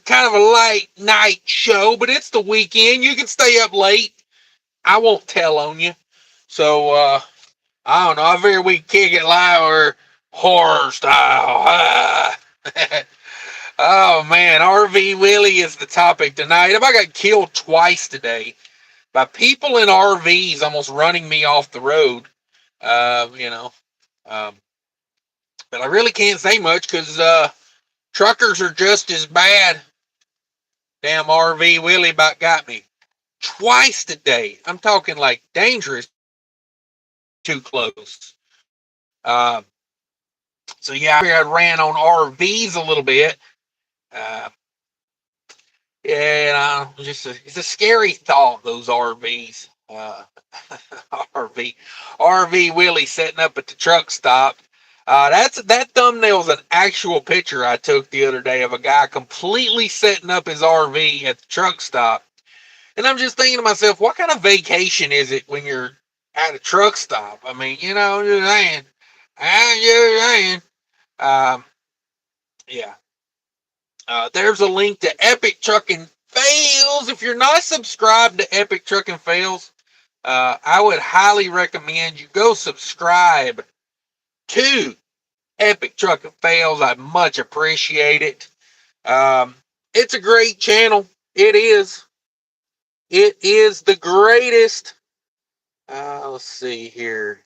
kind of a light night show, but it's the weekend. You can stay up late. I won't tell on you. So, I don't know. I figure we kick it live or horror style. Oh, man. RV Willie is the topic tonight. I got killed twice today by people in RVs almost running me off the road. You know. But I really can't say much because truckers are just as bad. Damn RV Willie about got me twice today. I'm talking like dangerous, too close. So yeah, I ran on RVs a little bit. Yeah, it's a scary thought. Those RVs, RV Willie setting up at the truck stop. That thumbnail's an actual picture I took the other day of a guy completely setting up his RV at the truck stop. And I'm just thinking to myself, what kind of vacation is it when you're at a truck stop? I mean, just saying. I'm just saying. Yeah. There's a link to Epic Trucking Fails. If you're not subscribed to Epic Trucking Fails, I would highly recommend you go subscribe to Epic Trucking Fails. I much appreciate it. It's a great channel. It is. It is the greatest. Let's see here.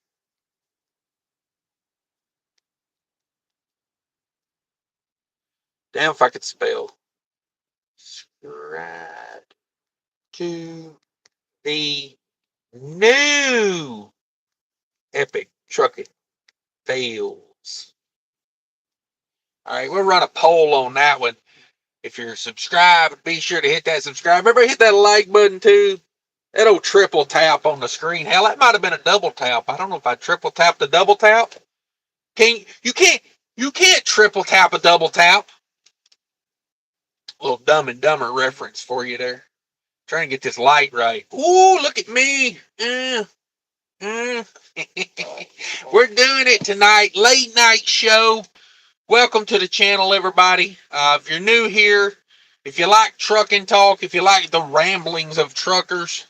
Damn if I could spell. Subscribe to the new Epic Trucking Fails. All right, we'll run a poll on that one. If you're subscribed, be sure to hit that subscribe. Remember, hit that like button too. That old triple tap on the screen. Hell, that might have been a double tap. I don't know if I triple tapped a double tap. You can't triple tap a double tap. A little Dumb and Dumber reference for you there. Trying to get this light right. Ooh, look at me. We're doing it tonight. Late night show. Welcome to the channel, everybody. If you're new here, if you like trucking talk, if you like the ramblings of truckers,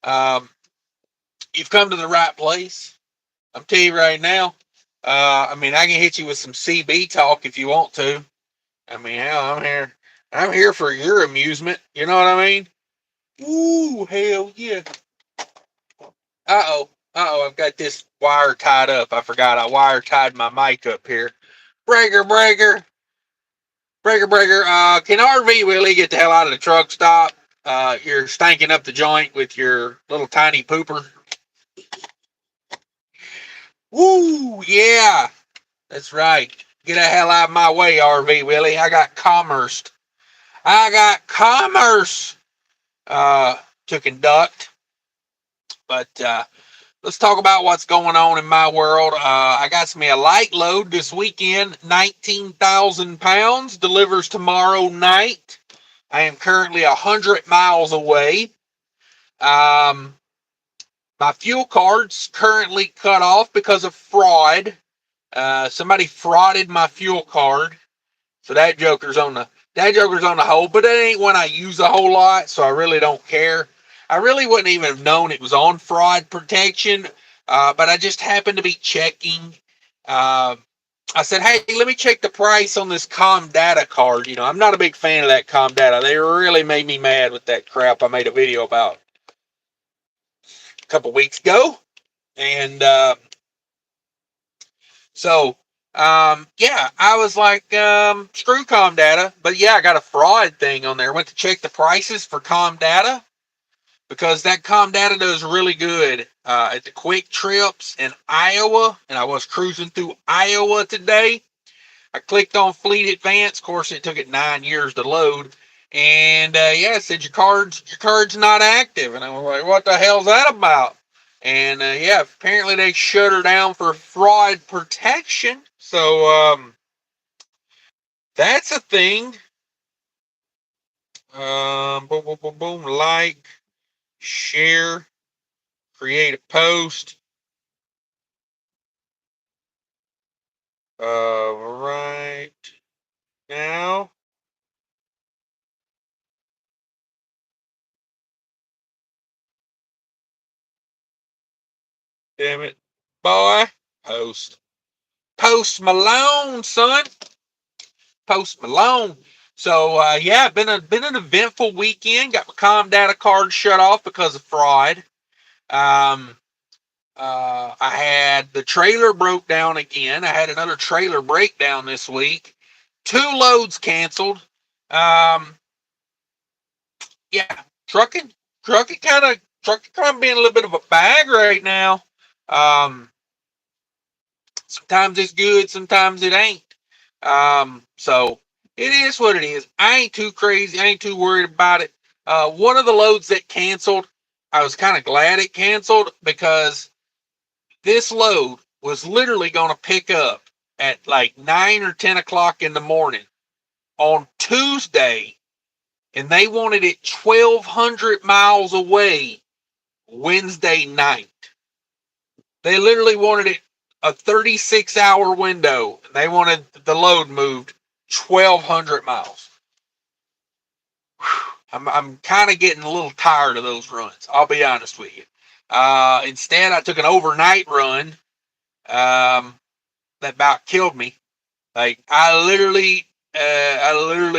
you've come to the right place. I'm telling you right now. I mean, I can hit you with some CB talk if you want to. I mean, hell, I'm here. I'm here for your amusement. You know what I mean? Ooh, hell yeah. I've got this wire tied up. I forgot I wire tied my mic up here. Breaker. Can RV Willie get the hell out of the truck stop? You're stanking up the joint with your little tiny pooper. Woo, yeah. That's right. Get the hell out of my way, RV Willie. I got commerce to conduct. But let's talk about what's going on in my world. I got me a light load this weekend, 19,000 pounds, delivers tomorrow night. I am currently 100 miles away. My fuel card's currently cut off because of fraud. Somebody frauded my fuel card, so that joker's on the hold. But that ain't one I use a whole lot, so I really don't care. I really wouldn't even have known it was on fraud protection, but I just happened to be checking. I said, hey, let me check the price on this comdata card. I'm not a big fan of that comdata. They really made me mad with that crap I made a video about a couple weeks ago. And yeah, I was like, screw comdata. But yeah, I got a fraud thing on there. Went to check the prices for comdata because that comdata does really good at the quick trips in Iowa. And I was cruising through Iowa today. I clicked on Fleet Advance. Of course, it took it 9 years to load. And yeah, it said your card's not active. And I was like, what the hell's that about? And yeah, apparently they shut her down for fraud protection. So that's a thing. Boom, like, share, create a post. Right now, Damn it, boy. Post Malone, son. Post Malone. So yeah, been an eventful weekend. Got my comdata card shut off because of fraud. I had the trailer broke down again. I had another trailer breakdown this week. 2 loads canceled. Yeah, trucking, trucking kind of being a little bit of a bag right now. Um, Sometimes it's good, sometimes it ain't. So it is what it is. I ain't too crazy. I ain't too worried about it. One of the loads that canceled, I was kind of glad it canceled because this load was literally going to pick up at like 9 or 10 o'clock in the morning on Tuesday, and they wanted it 1,200 miles away Wednesday night. They literally wanted it a 36-hour window. They wanted the load moved 1,200 miles. I'm kind of getting a little tired of those runs. I'll be honest with you. Instead, I took an overnight run that about killed me. Like I literally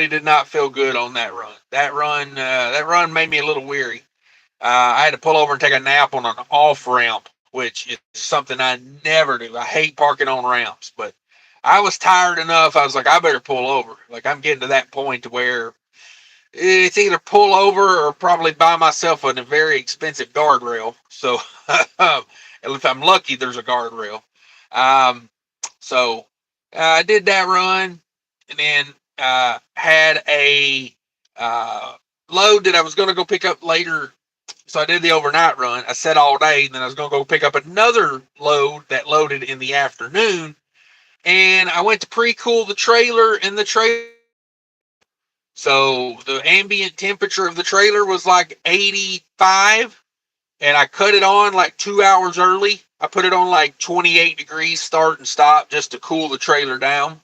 did not feel good on that run. That run made me a little weary. I had to pull over and take a nap on an off ramp, which is something I never do. I hate parking on ramps, but I was tired enough. I was like, I better pull over. Like I'm getting to that point to where it's either pull over or probably buy myself a very expensive guardrail. So if I'm lucky, there's a guardrail. Um, so I did that run, and then had a load that I was going to go pick up later. So I did the overnight run. I sat all day, and then I was going to go pick up another load that loaded in the afternoon. And I went to pre-cool the trailer, and the trailer. So the ambient temperature of the trailer was like 85, and I cut it on like 2 hours early. I put it on like 28 degrees start and stop just to cool the trailer down.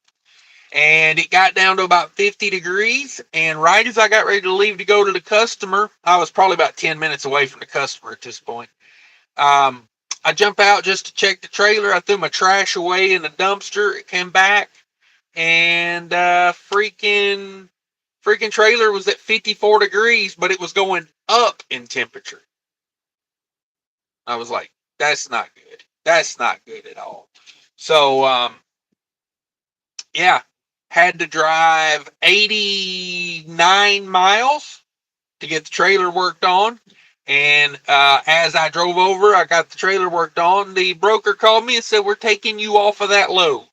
And it got down to about 50 degrees. And right as I got ready to leave to go to the customer, I was probably about 10 minutes away from the customer at this point. I jump out just to check the trailer. I threw my trash away in the dumpster. It came back, and freaking trailer was at 54 degrees, but it was going up in temperature. I was like, that's not good. That's not good at all. So, yeah, had to drive 89 miles to get the trailer worked on. And as I drove over, I got the trailer worked on. The broker called me and said, we're taking you off of that load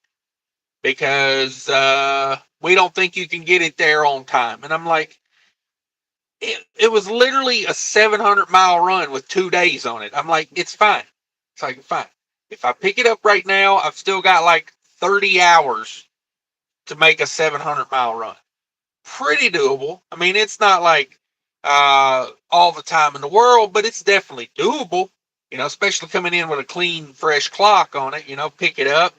because we don't think you can get it there on time. And I'm like, it was literally a 700-mile run with 2 days on it. I'm like, it's fine. It's like, fine. If I pick it up right now, I've still got like 30 hours to make a 700-mile run. Pretty doable. I mean, it's not like all the time in the world, but it's definitely doable. You know, especially coming in with a clean, fresh clock on it. You know, pick it up.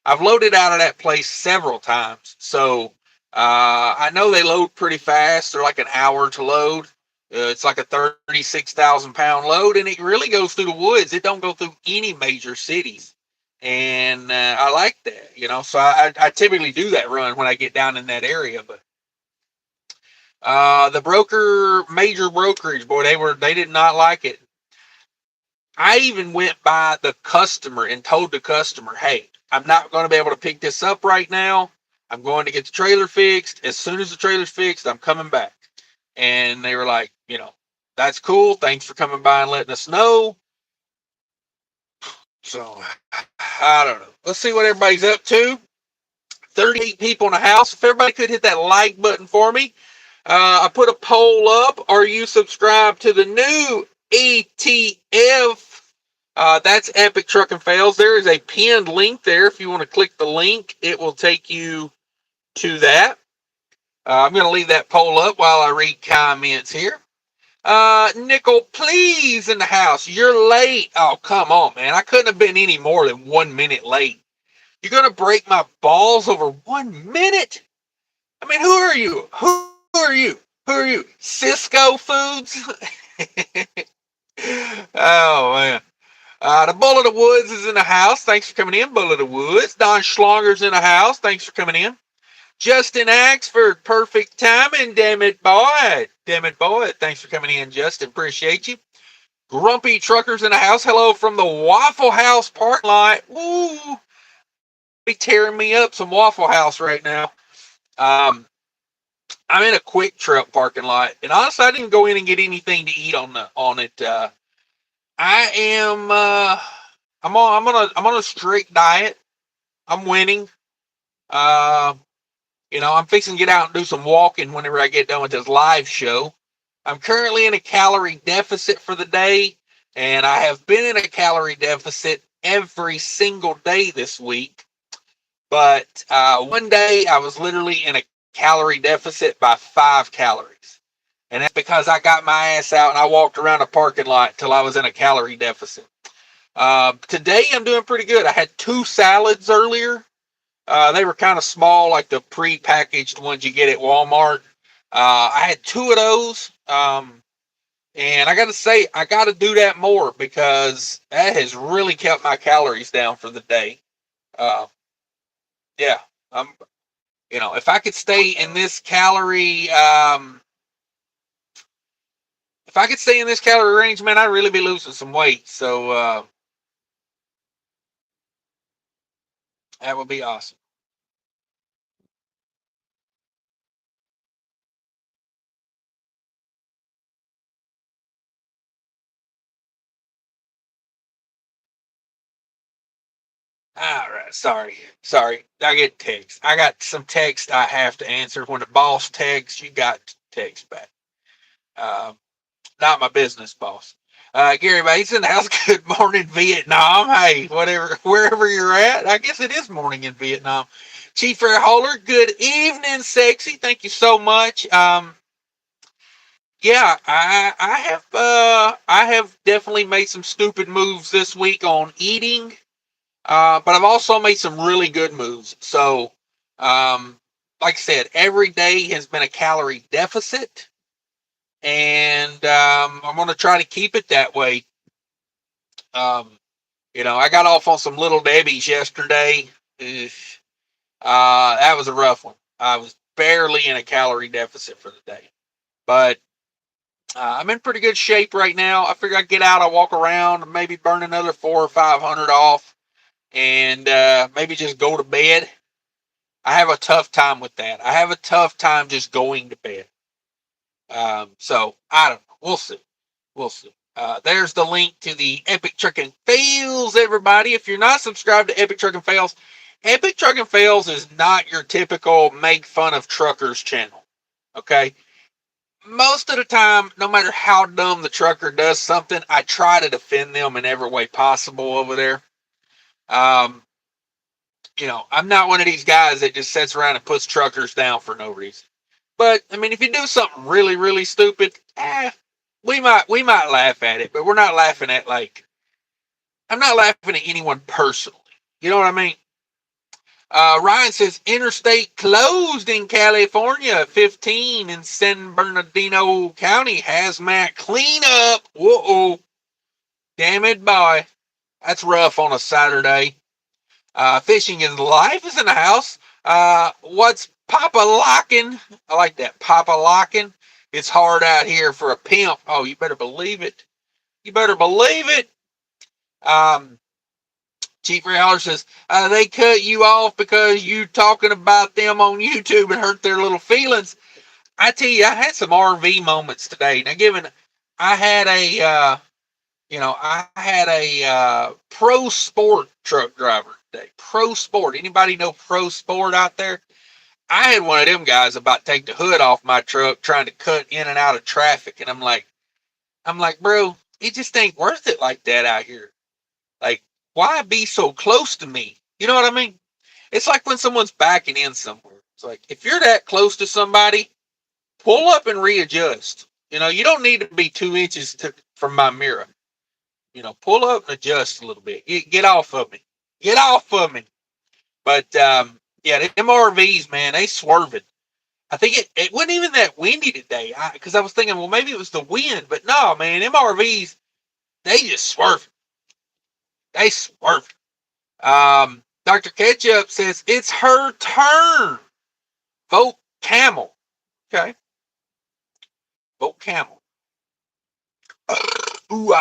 I've loaded out of that place several times, so I know they load pretty fast. They're like an hour to load. It's like a 36,000-pound load, and it really goes through the woods. It don't go through any major cities, and I like that. You know, so I typically do that run when I get down in that area. But the major brokerage, boy, they did not like it. I even went by the customer and told the customer, hey, I'm not going to be able to pick this up right now. I'm going to get the trailer fixed. As soon as the trailer's fixed, I'm coming back. And they were like, you know, that's cool. Thanks for coming by and letting us know. So, I don't know. Let's see what everybody's up to. 38 people in the house. If everybody could hit that like button for me. I put a poll up. Are you subscribed to the new ETF? That's Epic Trucking Fails. There is a pinned link there. If you want to click the link, it will take you to that. I'm going to leave that poll up while I read comments here. Nickel, please, in the house. You're late. Oh, come on, man. I couldn't have been any more than 1 minute late. You're going to break my balls over 1 minute? I mean, who are you? Who are you? Who are you? Cisco Foods? Oh, man. The Bullet of Woods is in the house. Thanks for coming in, Bullet of Woods. Don Schlonger's in the house. Thanks for coming in. Justin Axford, perfect timing, damn it, boy. Damn it, boy. Thanks for coming in, Justin. Appreciate you. Grumpy Truckers in the house. Hello from the Waffle House parking lot. Woo! Be tearing me up some Waffle House right now. I'm in a Quick Trip parking lot, and honestly, I didn't go in and get anything to eat on it. I am I'm on a strict diet. I'm winning. I'm fixing to get out and do some walking whenever I get done with this live show. I'm currently in a calorie deficit for the day, and I have been in a calorie deficit every single day this week. But one day I was literally in a calorie deficit by 5 calories. And that's because I got my ass out and I walked around a parking lot till I was in a calorie deficit. Today I'm doing pretty good. I had 2 salads earlier. They were kind of small, like the pre-packaged ones you get at Walmart. I had 2 of those. And I got to say, I got to do that more because that has really kept my calories down for the day. Yeah, if I could stay in this calorie, if I could stay in this calorie range, man, I'd really be losing some weight. So that would be awesome. All right, sorry. I get text. I got some text I have to answer. When the boss texts, you got to text back. Not my business boss. Gary Bates in the house. Good morning, Vietnam. Hey, whatever, wherever you're at. I guess it is morning in Vietnam. Chief Air Holder. Good evening, sexy. Thank you so much. Yeah, I have definitely made some stupid moves this week on eating. But I've also made some really good moves. So, like I said, every day has been a calorie deficit, and I'm going to try to keep it that way. I got off on some Little Debbie's yesterday. That was a rough one. I was barely in a calorie deficit for the day, but I'm in pretty good shape right now. I figure I get out, I walk around, maybe burn another 400 or 500 off, and maybe just go to bed. I have a tough time with that. I have a tough time just going to bed. So I don't know. We'll see. We'll see. There's the link to the Epic Trucking Fails, everybody. If you're not subscribed to Epic Trucking Fails, Epic Trucking Fails is not your typical make fun of truckers channel. Okay? Most of the time, no matter how dumb the trucker does something, I try to defend them in every way possible over there. I'm not one of these guys that just sits around and puts truckers down for no reason. But I mean, if you do something really, really stupid, we might laugh at it, but we're not laughing at I'm not laughing at anyone personally. You know what I mean? Ryan says interstate closed in California. 15 in San Bernardino County hazmat cleanup. Whoa, damn it, boy, that's rough on a Saturday. Fishing is life is in the house. What's Papa locking? I like that. Papa locking. It's hard out here for a pimp. Oh, you better believe it. You better believe it. Chief Realtor says, they cut you off because you talking about them on YouTube and hurt their little feelings. I tell you, I had some RV moments today. Now, given I had a pro sport truck driver today. Pro sport. Anybody know pro sport out there? I had one of them guys about to take the hood off my truck trying to cut in and out of traffic. And I'm like, bro, it just ain't worth it like that out here. Like, why be so close to me? You know what I mean? It's like when someone's backing in somewhere. It's like, if you're that close to somebody, pull up and readjust. You don't need to be 2 inches from my mirror. Pull up and adjust a little bit. Get off of me. Get off of me. But, yeah, them RVs, man, they swerving. I think it wasn't even that windy today. Because I was thinking, well, maybe it was the wind. But no, man, them RVs, they just swerving. They swerved. Dr. Ketchup says it's her turn. Vote camel. Okay. Vote camel. Ooh,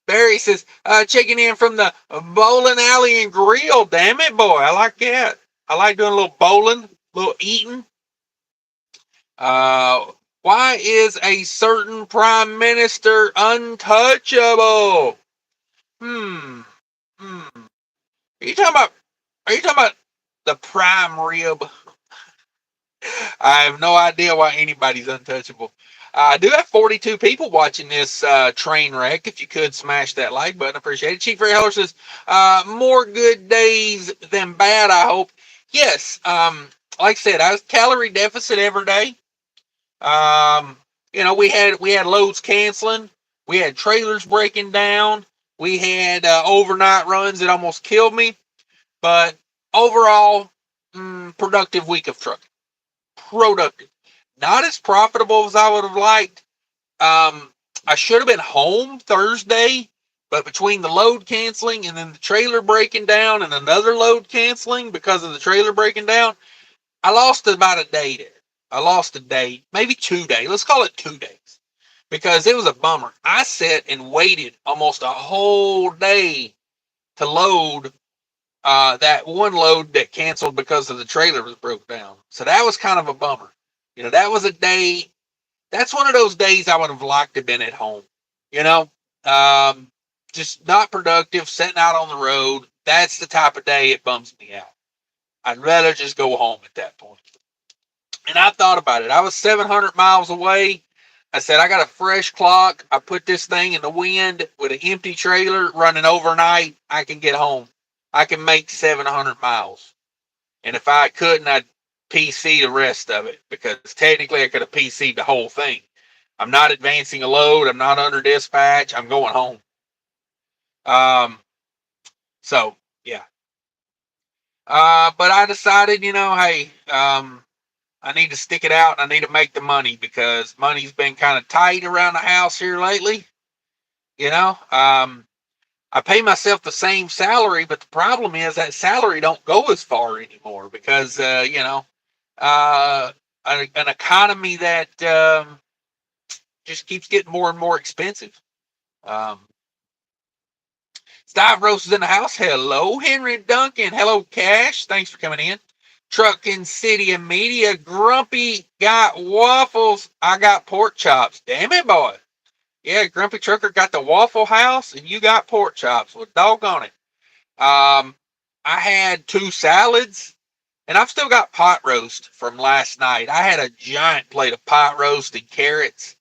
Barry says, checking in from the bowling alley and grill. Damn it, boy. I like that. I like doing a little bowling, a little eating. Why is a certain prime minister untouchable? Hmm. Are you talking about the prime rib? I have no idea why anybody's untouchable. I do have 42 people watching this train wreck. If you could smash that like button, appreciate it. Chief Ray Heller says, more good days than bad, I hope. Yes, like I said, I was calorie deficit every day. We had loads canceling. We had trailers breaking down. We had overnight runs that almost killed me. But overall, productive week of trucking. Productive. Not as profitable as I would have liked. I should have been home Thursday, but between the load canceling and then the trailer breaking down and another load canceling because of the trailer breaking down, I lost about a day there. I lost a day, maybe 2 days. Let's call it 2 days because it was a bummer. I sat and waited almost a whole day to load that one load that canceled because of the trailer was broke down. So that was kind of a bummer. That was a day. That's one of those days I would have liked to have been at home. You know, um, just not productive, sitting out on the road. That's the type of day it bums me out. I'd rather just go home at that point. And I thought about it. I was 700 miles away. I said, I got a fresh clock. I put this thing in the wind with an empty trailer running overnight. I can get home. I can make 700 miles. And if I couldn't, I'd PC the rest of it because technically I could have PC'd the whole thing. I'm not advancing a load. I'm not under dispatch. I'm going home. So, yeah. But I decided, hey, I need to stick it out and I need to make the money because money's been kind of tight around the house here lately. I pay myself the same salary, but the problem is that salary don't go as far anymore because, an economy that just keeps getting more and more expensive. Stavros is in the house. Hello, Henry Duncan. Hello, Cash. Thanks for coming in. Trucking City and Media. Grumpy got waffles. I got pork chops. Damn it, boy. Yeah, Grumpy Trucker got the Waffle House, and you got pork chops. Well, doggone it. I had 2 salads, and I've still got pot roast from last night. I had a giant plate of pot roast and carrots,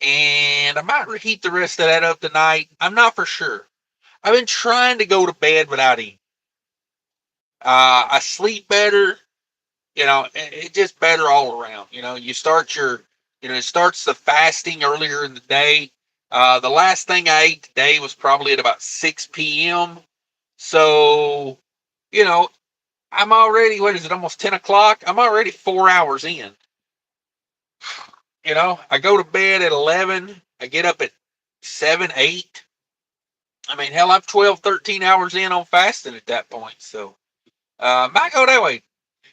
and I might reheat the rest of that up tonight. I'm not for sure. I've been trying to go to bed without eating. I sleep better. It's just better all around. You start it starts the fasting earlier in the day. The last thing I ate today was probably at about 6 p.m. So, I'm already, what is it, almost 10 o'clock? I'm already 4 hours in. I go to bed at 11. I get up at 7, 8. I mean, hell, I'm 12, 13 hours in on fasting at that point. So, might go that way.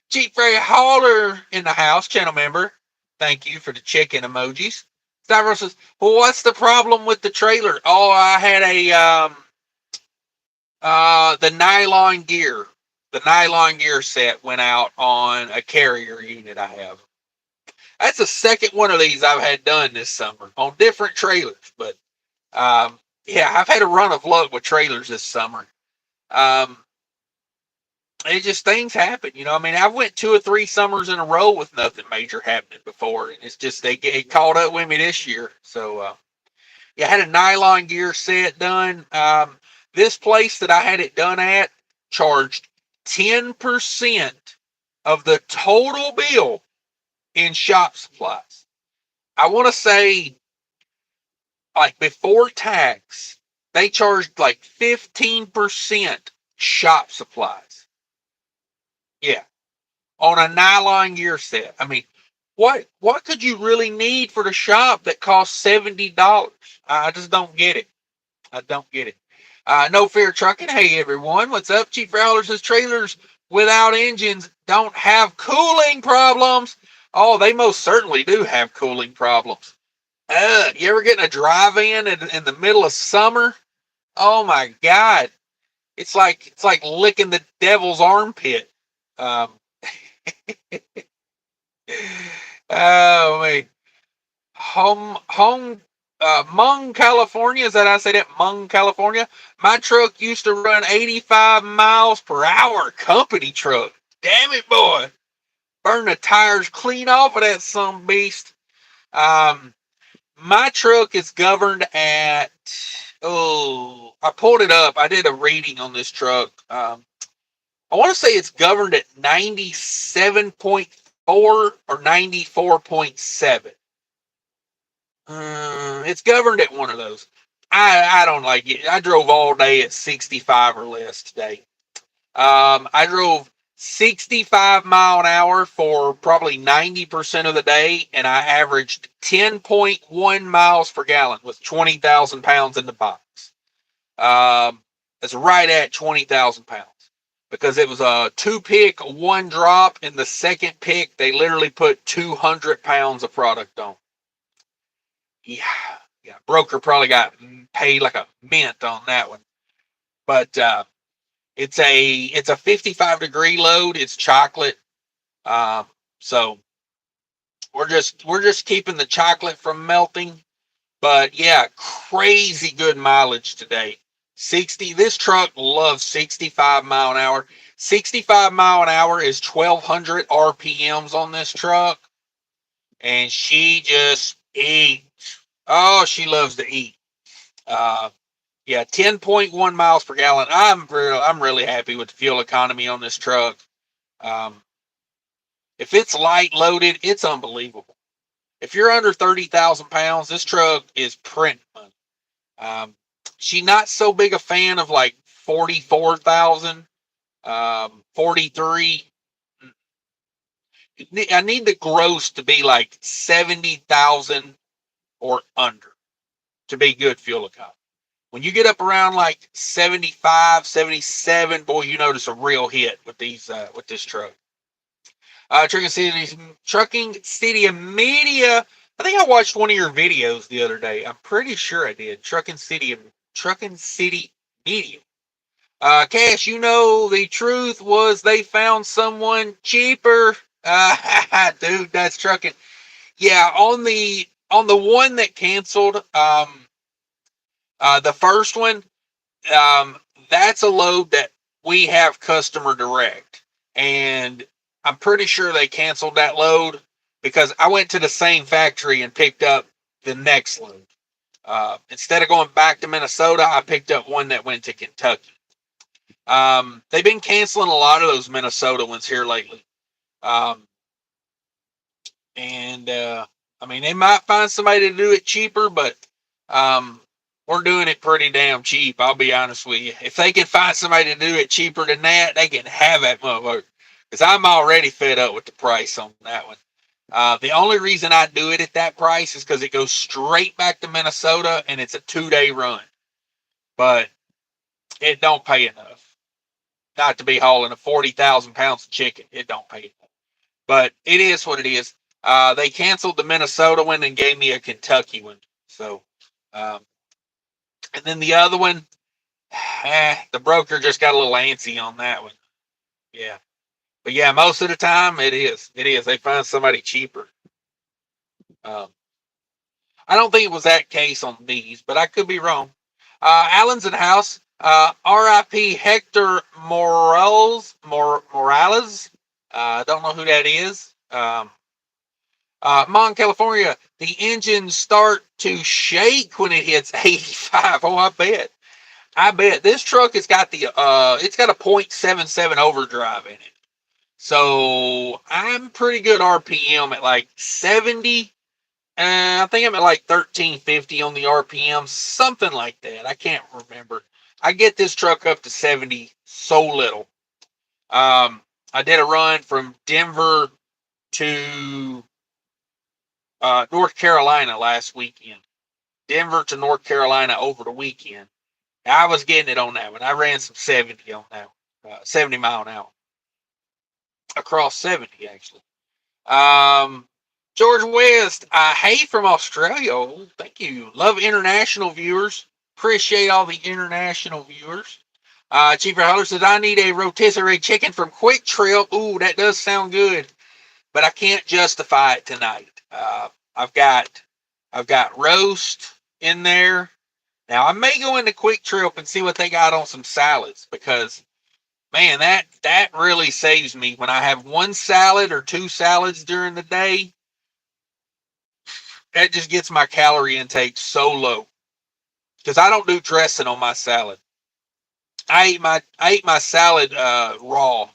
Chief Ray Hauler in the house, channel member. Thank you for the chicken emojis. Stavros says, well, what's the problem with the trailer? Oh, I had the nylon gear. The nylon gear set went out on a carrier unit I have. That's the second one of these I've had done this summer on different trailers. But, yeah, I've had a run of luck with trailers this summer. It just, things happen, I mean, I went 2 or 3 summers in a row with nothing major happening before, and it's just they get caught up with me this year. So, yeah, I had a nylon gear set done. This place that I had it done at charged 10% of the total bill in shop supplies. I want to say, like, before tax, they charged like 15% shop supplies. Yeah. On a nylon gear set. I mean, what could you really need for the shop that costs $70? I just don't get it. I don't get it. No Fear Trucking. Hey everyone, what's up? Chief Rowler says trailers without engines don't have cooling problems. Oh, they most certainly do have cooling problems. You ever get in a drive-in in the middle of summer? Oh my God, it's like licking the devil's armpit. Um, oh man, Mung, California. Is that how I say that? Mung, California. My truck used to run 85 miles per hour. Company truck. Damn it, boy. Burn the tires clean off of that some beast. Um, my truck is governed at, I pulled it up. I did a rating on this truck. I want to say it's governed at 97.4 or 94.7. It's governed at one of those. I don't like it. I drove all day at 65 or less today. I drove 65 mile an hour for probably 90% of the day, and I averaged 10.1 miles per gallon with 20,000 pounds in the box. It's right at 20,000 pounds because it was a 2-pick, 1 drop. In the second pick, they literally put 200 pounds of product on. Yeah, broker probably got paid like a mint on that one. But it's a 55-degree load. It's chocolate. So we're just keeping the chocolate from melting. But yeah, crazy good mileage today. 60. This truck loves 65 mile an hour. 65 mile an hour is 1,200 RPMs on this truck, and she just eats. Oh, she loves to eat. Yeah, 10.1 miles per gallon. I'm really happy with the fuel economy on this truck. If it's light loaded, it's unbelievable. If you're under 30,000 pounds, this truck is print money. She's not so big a fan of like 44,000, 43. I need the gross to be like 70,000 or under to be good fuel economy. When you get up around like 75, 77, boy, you notice a real hit with with this truck. Trucking City Media. I think I watched one of your videos the other day. I'm pretty sure I did. Trucking City Media. Cash, you know the truth was they found someone cheaper. Dude, that's trucking. Yeah, on the one that canceled, the first one, um, that's a load that we have customer direct, and I'm pretty sure they canceled that load because I went to the same factory and picked up the next load. Instead of going back to Minnesota, I picked up one that went to Kentucky. They've been canceling a lot of those Minnesota ones here lately. Um, and I mean, they might find somebody to do it cheaper, but um, we're doing it pretty damn cheap. I'll be honest with you. If they can find somebody to do it cheaper than that, they can have that motherfucker. Because I'm already fed up with the price on that one. The only reason I do it at that price is because it goes straight back to Minnesota and it's a 2-day run. But it don't pay enough. Not to be hauling a 40,000 pounds of chicken. It don't pay enough. But it is what it is. They canceled the Minnesota one and gave me a Kentucky one. So, um, and then the other one, the broker just got a little antsy on that one. Yeah. But yeah, most of the time it is. It is. They find somebody cheaper. Um, I don't think it was that case on these, but I could be wrong. Allen's in house. R.I.P. Hector Morales. I don't know who that is. Mon, California, the engines start to shake when it hits 85. Oh, I bet. This truck has got it's got a 0.77 overdrive in it. So I'm pretty good RPM at like 70. I think I'm at like 1350 on the RPM, something like that. I can't remember. I get this truck up to 70 so little. I did a run from Denver to North Carolina last weekend. Denver to North Carolina over the weekend. I was getting it on that one. I ran some 70 on that one, 70 mile an hour across 70 actually. Um, George West, hey from Australia. Oh, thank you. Love international viewers. Appreciate all the international viewers. Chief Howler says, I need a rotisserie chicken from Quick Trip. Ooh, that does sound good, but I can't justify it tonight. I've got roast in there. Now I may go into Quick Trip and see what they got on some salads because man, that really saves me when I have one salad or two salads during the day. That just gets my calorie intake so low because I don't do dressing on my salad. I ate my salad raw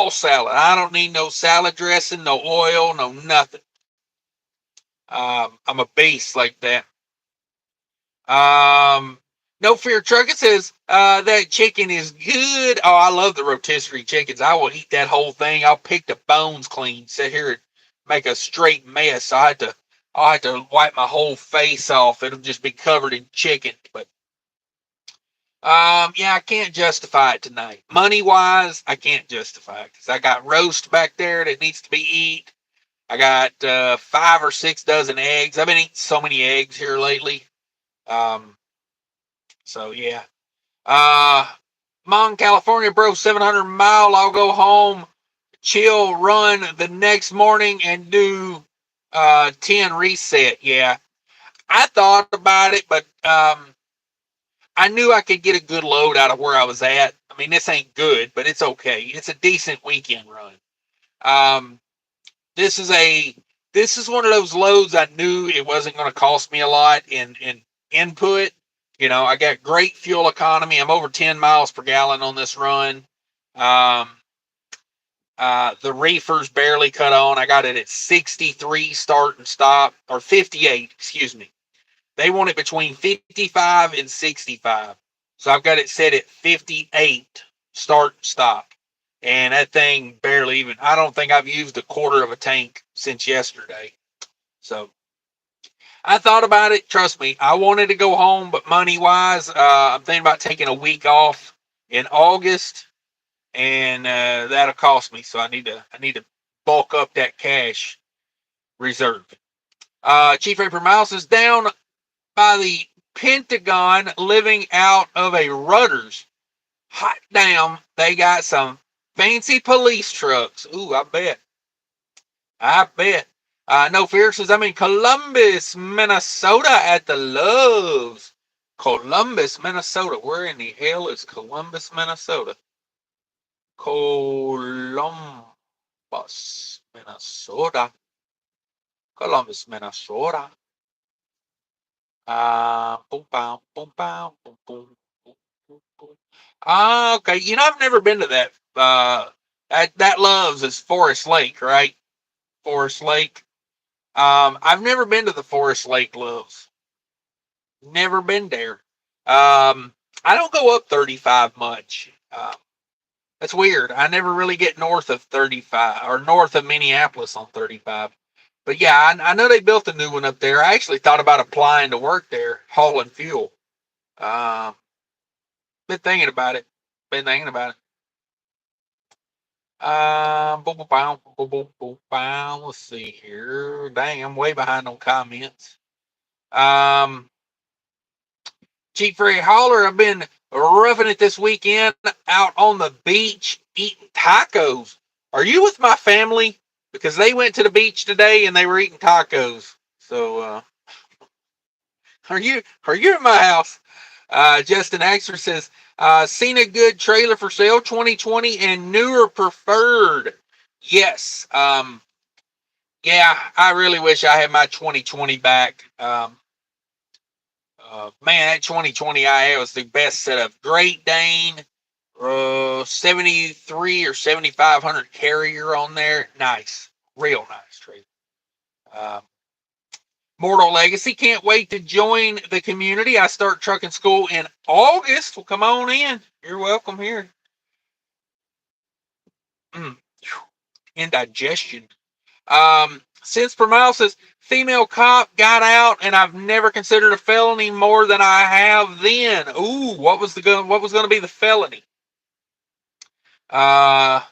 salad. I don't need no salad dressing, no oil, no nothing. I'm a beast like that. No Fear Truck. It says that chicken is good. Oh, I love the rotisserie chickens. I will eat that whole thing. I'll pick the bones clean. Sit here and make a straight mess. I'll have to wipe my whole face off. It'll just be covered in chicken. But yeah, I can't justify it tonight. Money wise, I can't justify it because I got roast back there that needs to be eat. I got 5 or 6 dozen eggs. I've been eating so many eggs here lately. So yeah. Mon, California, bro, 700 mile. I'll go home, chill, run the next morning, and do 10 reset. Yeah, I thought about it, but I knew I could get a good load out of where I was at. I mean, this ain't good, but it's okay. It's a decent weekend run. Um, this is one of those loads I knew it wasn't going to cost me a lot in input. You know, I got great fuel economy. I'm over 10 miles per gallon on this run. Um, the reefer's barely cut on. I got it at 63 start and stop, or 58, excuse me. They want it between 55 and 65. So I've got it set at 58 start and stop. And that thing barely even, I don't think I've used a quarter of a tank since yesterday. So I thought about it. Trust me, I wanted to go home, but money wise, I'm thinking about taking a week off in August, and that'll cost me. So I need to bulk up that cash reserve. Chief Reaper Mouse is down by the Pentagon, living out of a Rudders. Hot damn, they got some fancy police trucks. Ooh, I bet. I bet. No Fear says, I'm in Columbus, Minnesota at the Loves. Columbus, Minnesota. Where in the hell is Columbus, Minnesota? Columbus, Minnesota. Columbus, Minnesota. Boom, boom, boom, boom, boom, boom, boom, boom. Okay. You know, I've never been to that. That Loves is Forest Lake, right? Forest Lake. I've never been to the Forest Lake Loves. Never been there. I don't go up 35 much. That's weird. I never really get north of 35 or north of Minneapolis on 35. But yeah, I know they built a new one up there. I actually thought about applying to work there, hauling fuel. Uh, been thinking about it. Been thinking about it. Let's see here. Dang, I'm way behind on comments. Chief Free Holler, I've been roughing it this weekend out on the beach eating tacos. Are you with my family? Because they went to the beach today and they were eating tacos. So are you at my house? Justin Axer says, seen a good trailer for sale 2020 and newer preferred. Yes. Yeah, I really wish I had my 2020 back. Man, that 2020 I had was the best setup. Great Dane, 73 or 7500 carrier on there. Nice. Real nice trailer. Mortal Legacy. Can't wait to join the community. I start trucking school in August. Well, come on in. You're welcome here. Indigestion. Cents per mile says female cop got out, and I've never considered a felony more than I have then. Ooh, what was going to be the felony? I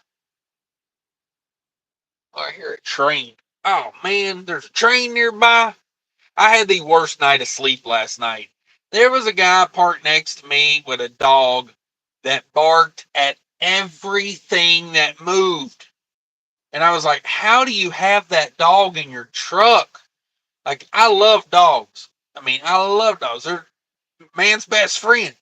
hear a train. Oh man, there's a train nearby. I had the worst night of sleep last night. There was a guy parked next to me with a dog that barked at everything that moved. And I was like, how do you have that dog in your truck? Like, I love dogs. I mean, I love dogs. They're man's best friend.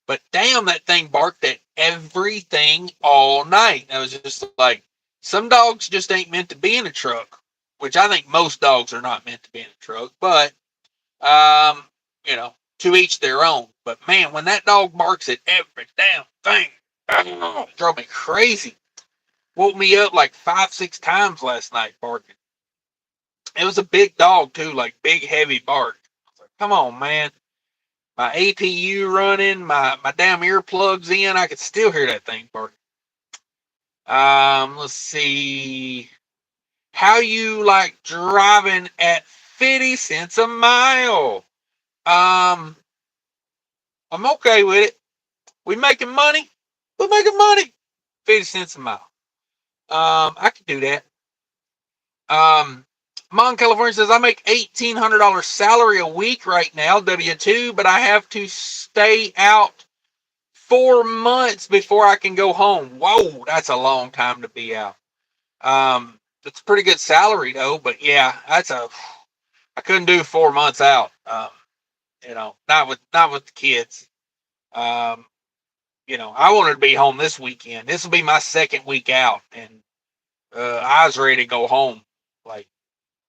But damn, that thing barked at everything all night. I was just like, some dogs just ain't meant to be in a truck, which I think most dogs are not meant to be in a truck. But, to each their own. But man, when that dog barks at every damn thing, it drove me crazy. Woke me up like 5-6 times last night barking. It was a big dog too, like big heavy bark. I was like, come on, man. My APU running, my damn earplugs in, I could still hear that thing barking. Let's see. How you like driving at 50 cents a mile? I'm okay with it. We making money? We're making money. 50 cents a mile. I could do that. Mon California says I make $1,800 salary a week right now, W-2, but I have to stay out 4 months before I can go home. Whoa, that's a long time to be out. It's a pretty good salary though, but yeah, I couldn't do 4 months out. Not with the kids. I wanted to be home this weekend. This will be my second week out, and I was ready to go home. Like,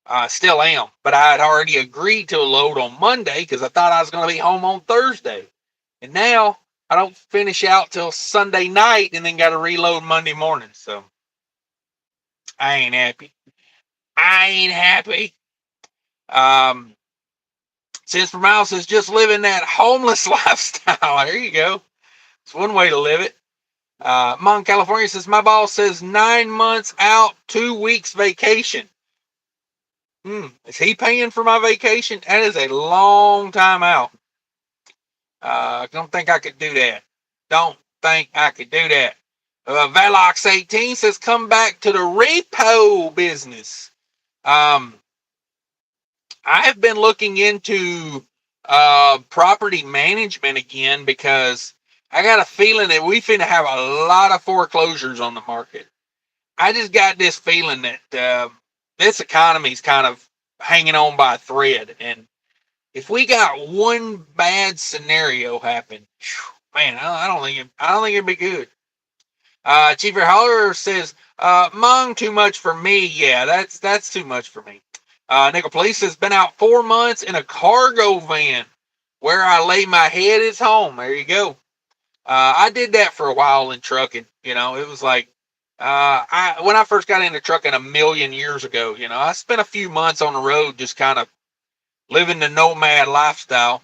I still am, but I had already agreed to a load on Monday because I thought I was going to be home on Thursday. And now I don't finish out till Sunday night and then got to reload Monday morning. So I ain't happy. Since for Miles is just living that homeless lifestyle. There you go. It's one way to live it. Mon California says, my boss says 9 months out, 2 weeks vacation. Is he paying for my vacation? That is a long time out. I don't think I could do that. Velox 18 says, come back to the repo business. I have been looking into property management again because I got a feeling that we finna have a lot of foreclosures on the market. I just got this feeling that this economy's kind of hanging on by a thread, and if we got one bad scenario happen, man, I don't think it'd be good. Chief Holler says, "Mung too much for me." Yeah, that's too much for me. Nickel Police has been out 4 months in a cargo van. Where I lay my head is home. There you go. I did that for a while in trucking. It was like when I first got into trucking a million years ago. I spent a few months on the road just kind of living the nomad lifestyle.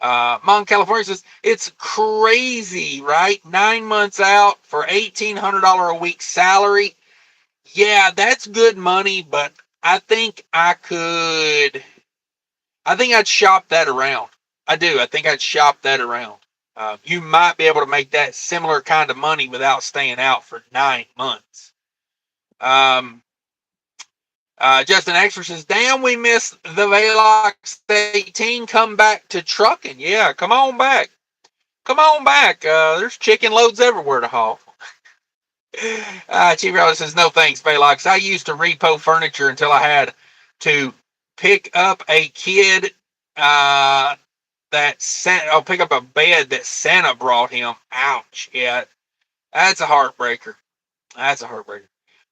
Mon California says it's crazy, right? 9 months out for $1,800 a week salary. Yeah, that's good money, but I think I'd shop that around. I do. I think I'd shop that around. You might be able to make that similar kind of money without staying out for 9 months. Justin Extra says, damn, we missed the Velox 18. Come back to trucking. Yeah, come on back. Come on back. There's chicken loads everywhere to haul. Chief Rowley says, no thanks, Velox. I used to repo furniture until I had to pick up a kid pick up a bed that Santa brought him. Ouch. Yeah, that's a heartbreaker.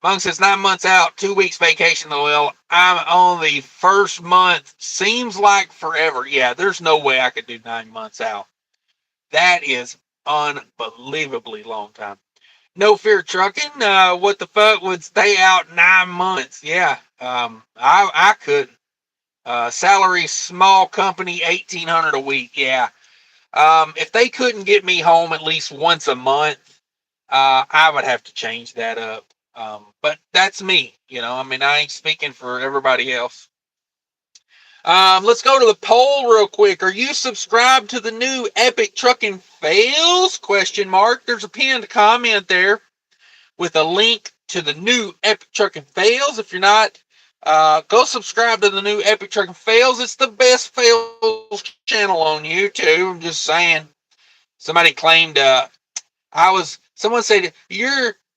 Monk says 9 months out, 2 weeks vacation. Well, I'm on the first month. Seems like forever. Yeah, there's no way I could do 9 months out. That is unbelievably long time. No Fear Trucking. What the fuck would stay out 9 months? Yeah, I couldn't. Salary small company, $1,800 a week. Yeah. If they couldn't get me home at least once a month, I would have to change that up. But that's me. I mean, I ain't speaking for everybody else. Let's go to the poll real quick. Are you subscribed to the new Epic Trucking Fails? Question mark. There's a pinned comment there with a link to the new Epic Trucking Fails. If you're not, go subscribe to the new Epic Trucking Fails. It's the best fails channel on YouTube. I'm just saying. Somebody claimed someone said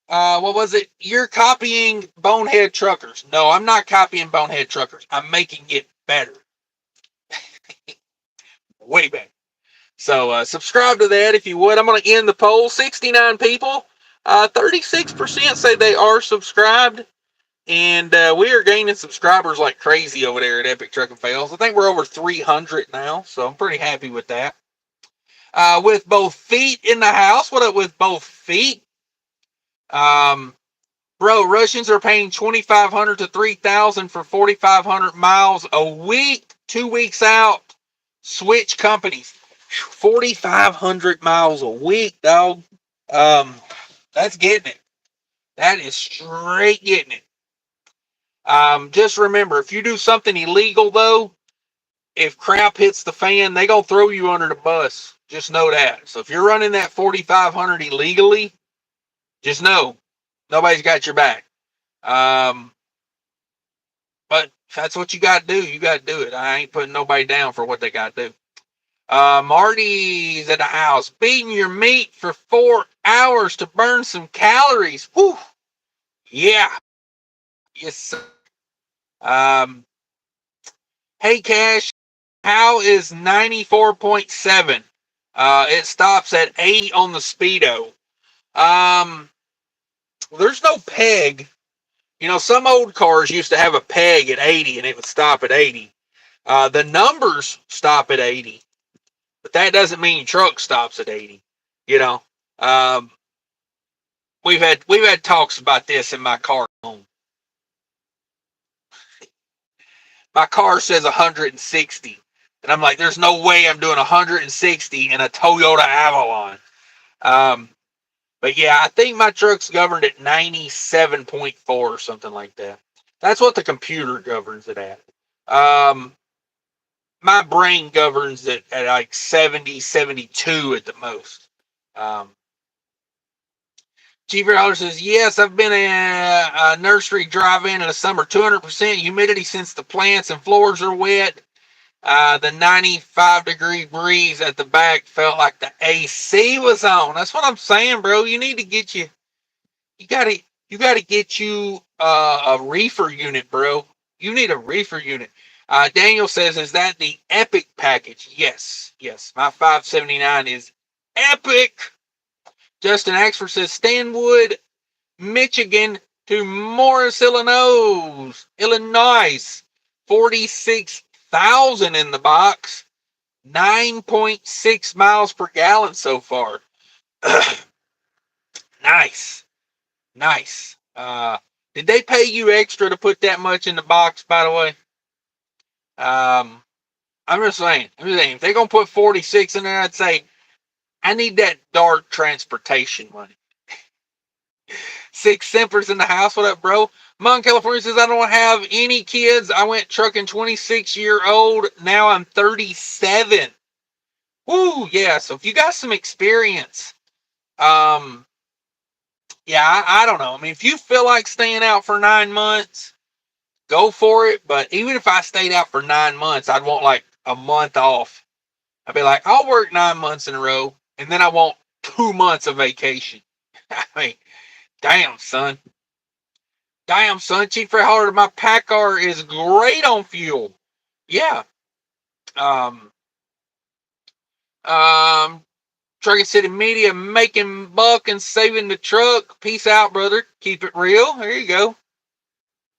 what was it? You're copying Bonehead Truckers. No, I'm not copying Bonehead Truckers. I'm making it better. Way better. So subscribe to that if you would. I'm going to end the poll. 69 people. 36% say they are subscribed. And we are gaining subscribers like crazy over there at Epic Trucking Fails. I think we're over 300 now, so I'm pretty happy with that. With both feet in the house. What up with both feet? Bro, Russians are paying $2,500 to $3,000 for 4,500 miles a week, 2 weeks out. Switch companies. 4,500 miles a week, dog. That's getting it. That is straight getting it. Just remember, if you do something illegal, though, if crap hits the fan, they gonna throw you under the bus. Just know that. So if you're running that 4,500 illegally, just know nobody's got your back. But if that's what you got to do, you got to do it. I ain't putting nobody down for what they got to do. Marty's at the house, beating your meat for 4 hours to burn some calories. Whew. Yeah. Yes, sir. Hey, Cash, how is 94.7? It stops at 80 on the Speedo. There's no peg. Some old cars used to have a peg at 80 and it would stop at 80. The numbers stop at 80, but that doesn't mean your truck stops at 80. Um, we've had talks about this in my car home. My car says 160, and I'm like, there's no way I'm doing 160 in a Toyota Avalon. But yeah, I think my truck's governed at 97.4 or something like that. That's what the computer governs it at. My brain governs it at like 70, 72 at the most. Chief Dollar says, yes, I've been a nursery drive-in in the summer. 200% humidity since the plants and floors are wet. The 95-degree breeze at the back felt like the AC was on. That's what I'm saying, bro. You need to get you gotta get you a reefer unit, bro. You need a reefer unit. Daniel says, is that the epic package? Yes. My 579 is epic. Justin Axford says, Stanwood, Michigan to Morris, Illinois. 46,000 in the box. 9.6 miles per gallon so far. Nice. Did they pay you extra to put that much in the box, by the way? I'm just saying, if they're going to put 46 in there, I'd say, I need that dark transportation money. 6 Simpers in the house. What up, bro? Mon California says, I don't have any kids. I went trucking 26-year-old. Now I'm 37. Woo, yeah. So if you got some experience, yeah, I don't know. I mean, if you feel like staying out for 9 months, go for it. But even if I stayed out for 9 months, I'd want like a month off. I'd be like, I'll work 9 months in a row, and then I want 2 months of vacation. I mean, damn, son. Chief Freight Hauler, my paccar is great on fuel. Yeah. Trucking City Media, making buck and saving the truck. Peace out, brother. Keep it real. There you go.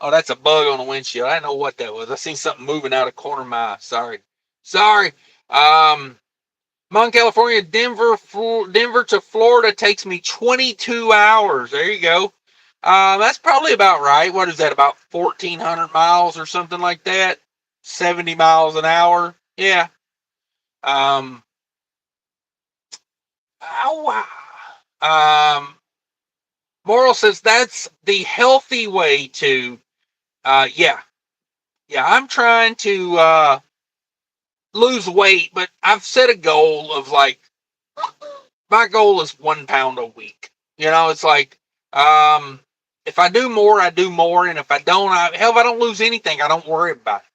Oh, that's a bug on the windshield. I didn't know what that was. I seen something moving out of the corner of my eye. Sorry. Mount California, Denver to Florida takes me 22 hours. There you go. That's probably about right. What is that? About 1,400 miles or something like that. 70 miles an hour. Yeah. Moral says that's the healthy way to, yeah. I'm trying to lose weight, but I've set a goal of like, my goal is 1 pound a week. It's like, um, if I do more, I do more. And if I don't, hell, if I don't lose anything, I don't worry about it.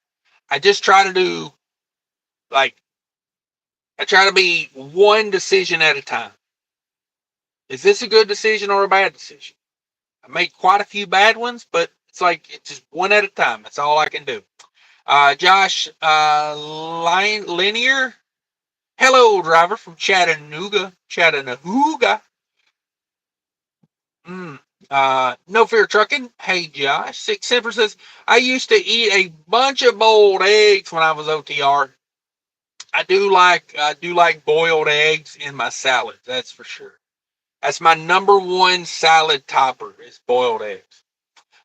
I just try to do, like, I try to be one decision at a time. Is this a good decision or a bad decision? I made quite a few bad ones, but it's just one at a time. That's all I can do. Josh Linear. Hello, driver from Chattanooga. No Fear Trucking. Hey, Josh. Six Simper says, I used to eat a bunch of boiled eggs when I was OTR. I do like boiled eggs in my salad. That's for sure. That's my number one salad topper is boiled eggs.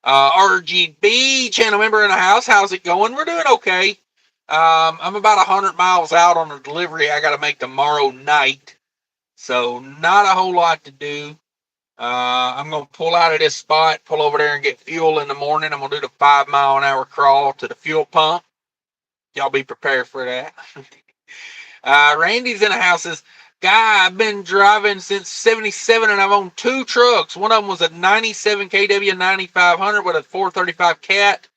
RGB channel member in the house. How's it going? We're doing okay. I'm about 100 miles out on a delivery I got to make tomorrow night. So not a whole lot to do. I'm going to pull out of this spot, pull over there and get fuel in the morning. I'm going to do the 5-mile-an-hour crawl to the fuel pump. Y'all be prepared for that. Randy's in the house. Says, Guy, I've been driving since 77 and I've owned 2 trucks. One of them was a 97 kW 9500 with a 435 cat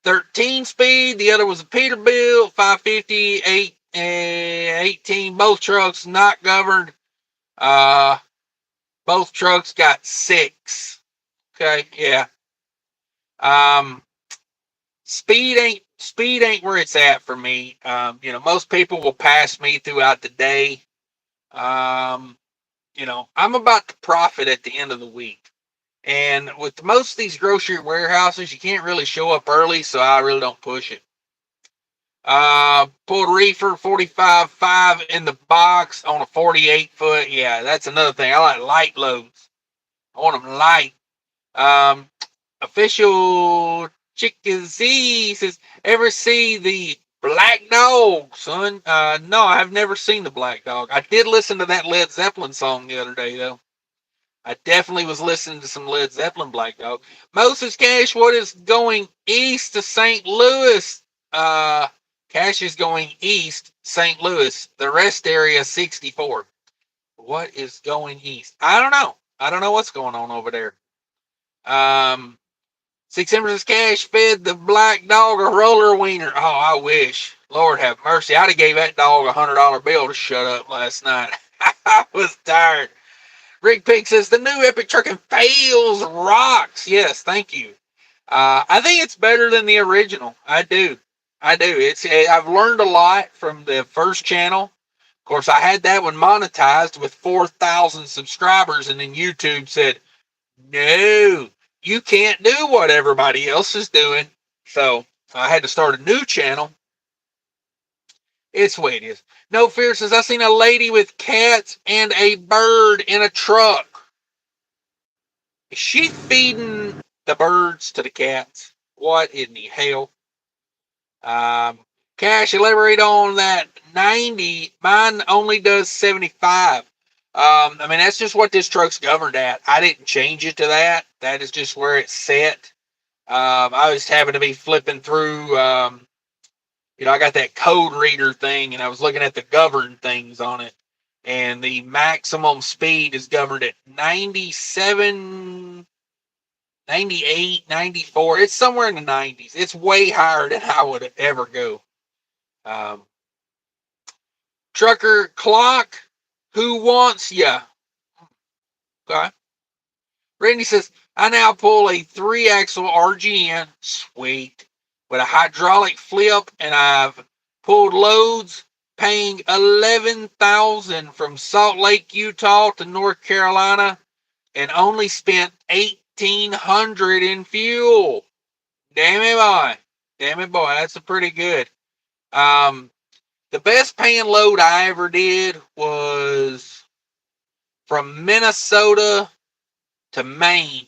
13 speed. The other was a Peterbilt 550 18. Both trucks not governed. Both trucks got 6. Okay, yeah. Speed ain't where it's at for me. Most people will pass me throughout the day. I'm about to profit at the end of the week. And with most of these grocery warehouses, you can't really show up early, so I really don't push it. Pulled Reefer 45.5 in the box on a 48-foot. Yeah, that's another thing. I like light loads. I want them light. Official Chickazee says, ever see the Black Dog, son? No, I've never seen the Black Dog. I did listen to that Led Zeppelin song the other day, though. I definitely was listening to some Led Zeppelin Black Dog. Moses Cash, what is going east to St. Louis? Cash is going east, St. Louis. The rest area, 64. What is going east? I don't know. I don't know what's going on over there. Six Embers Cash fed the Black Dog a roller wiener. Oh, I wish. Lord have mercy. I'd have gave that dog $100 bill to shut up last night. I was tired. Rick Pig says, the new Epic Trucking Fails rocks. Yes, thank you. I think it's better than the original. I do. I've learned a lot from the first channel. Of course, I had that one monetized with 4,000 subscribers, and then YouTube said, no, you can't do what everybody else is doing. So I had to start a new channel. It's the way it is. No Fear says, I seen a lady with cats and a bird in a truck. Is she feeding the birds to the cats? What in the hell? Cash, elaborate on that 90. Mine only does 75. That's just what this truck's governed at. I didn't change it to that. That is just where it's set. I just happened to be flipping through, I got that code reader thing, and I was looking at the govern things on it. And the maximum speed is governed at 97, 98, 94. It's somewhere in the 90s. It's way higher than I would ever go. Trucker Clock, who wants ya? Okay. Randy says, I now pull a 3-axle RGN, sweet, with a hydraulic flip, and I've pulled loads paying $11,000 from Salt Lake, Utah to North Carolina, and only spent $1,800 in fuel. Damn it, boy. That's a pretty good. The best paying load I ever did was from Minnesota to Maine.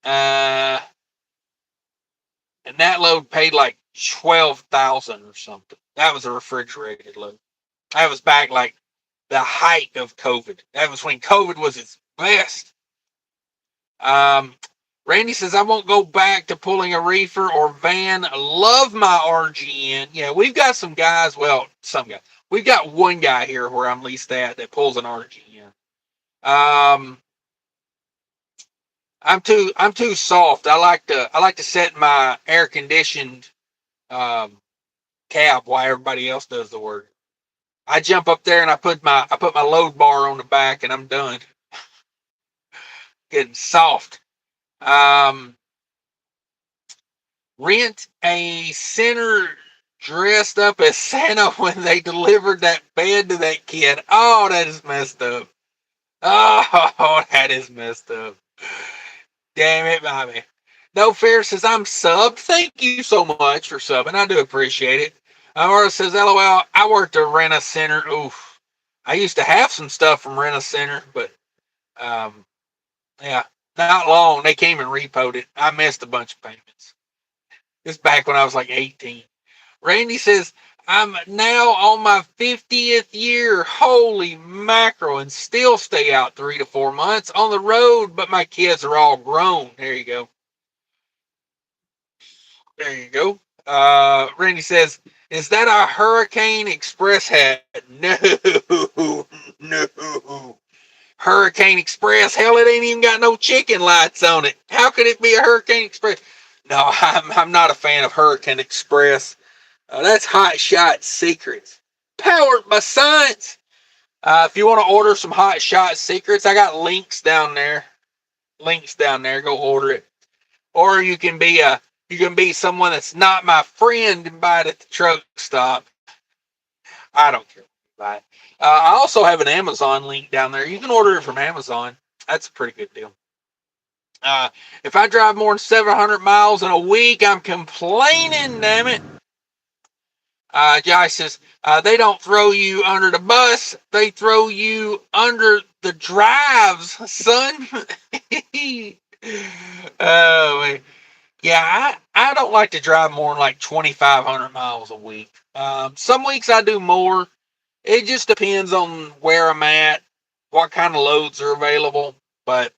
And that load paid like $12,000 or something. That was a refrigerated load. That was back like the height of COVID. That was when COVID was its best. Randy says, I won't go back to pulling a reefer or van. Love my RGN. Yeah, we've got some guys. Well, some guys. We've got one guy here where I'm leased at that pulls an RGN. I'm too soft. I like to set my air conditioned cab while everybody else does the work. I jump up there and I put my load bar on the back and I'm done. Getting soft. Rent a center dressed up as Santa when they delivered that bed to that kid. Oh, that is messed up. Oh, that is messed up. Damn it, Bobby. No Fear says, I'm subbed. Thank you so much for subbing. I do appreciate it. Aura says, LOL, I worked at Rent a Center. Oof. I used to have some stuff from Rent a Center, but yeah, not long. They came and repoed it. I missed a bunch of payments. It's back when I was like 18. Randy says, I'm now on my 50th year. Holy mackerel, and still stay out 3 to 4 months on the road, but my kids are all grown. There you go. There you go. Randy says, is that a Hurricane Express hat? No, no. Hurricane Express. Hell, it ain't even got no chicken lights on it. How could it be a Hurricane Express? No, I'm not a fan of Hurricane Express. That's Hotshot Secrets. Powered by science. If you want to order some Hotshot Secrets, I got links down there. Go order it. Or you can be someone that's not my friend and buy it at the truck stop. I don't care. Buy it. I also have an Amazon link down there. You can order it from Amazon. That's a pretty good deal. If I drive more than 700 miles in a week, I'm complaining, damn it. Josh says, they don't throw you under the bus. They throw you under the drives, son. Oh, man. Yeah, I don't like to drive more than like 2,500 miles a week. Some weeks I do more. It just depends on where I'm at, what kind of loads are available. But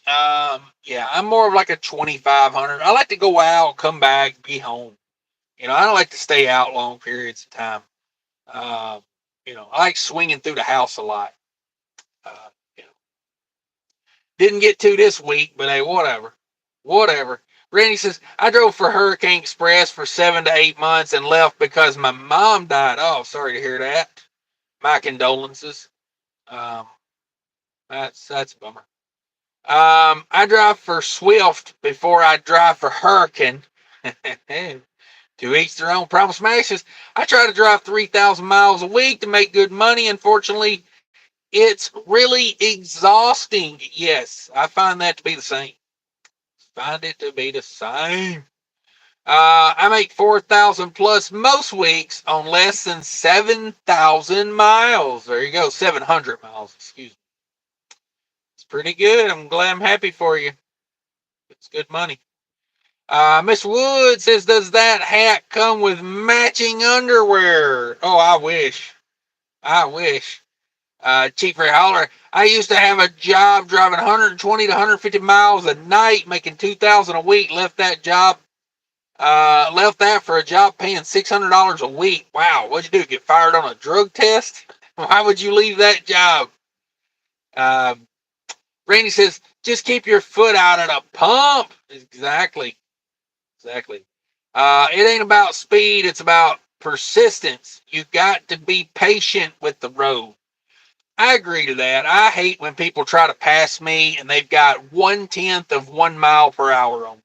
yeah, I'm more of like a 2,500. I like to go out, come back, be home. I don't like to stay out long periods of time. Uh, I like swinging through the house a lot. Uh, you know, didn't get to this week, but hey, whatever. Randy says, I drove for Hurricane Express for 7 to 8 months and left because my mom died. Oh, sorry to hear that. My condolences. Um, that's a bummer. I drive for Swift before I drive for Hurricane. To each their own. Problem Smashes. I try to drive 3,000 miles a week to make good money. Unfortunately, it's really exhausting. Yes, I find that to be the same. I make 4,000 plus most weeks on less than 7,000 miles. There you go, 700 miles. Excuse me. It's pretty good. I'm happy for you. It's good money. Miss Wood says, does that hat come with matching underwear? Oh, I wish. Chief Ray Holler, I used to have a job driving 120 to 150 miles a night, making 2,000 a week. Left that for a job paying $600 a week. Wow, what'd you do? Get fired on a drug test? Why would you leave that job? Randy says, just keep your foot out of the pump. Exactly. It ain't about speed, it's about persistence. You've got to be patient with the road. I agree to that. I hate when people try to pass me and they've got 1/10 of 1 mile per hour on me.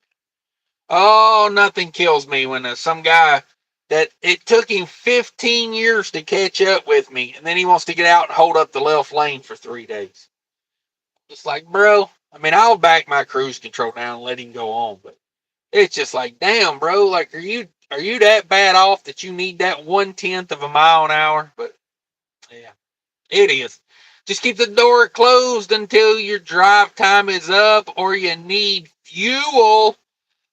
Oh, nothing kills me when some guy that it took him 15 years to catch up with me, and then he wants to get out and hold up the left lane for 3 days. It's like, bro, I'll back my cruise control down and let him go on, but it's just like, damn, bro, like, are you that bad off that you need that 1/10 of a mile an hour? But yeah, it is. Just keep the door closed until your drive time is up or you need fuel.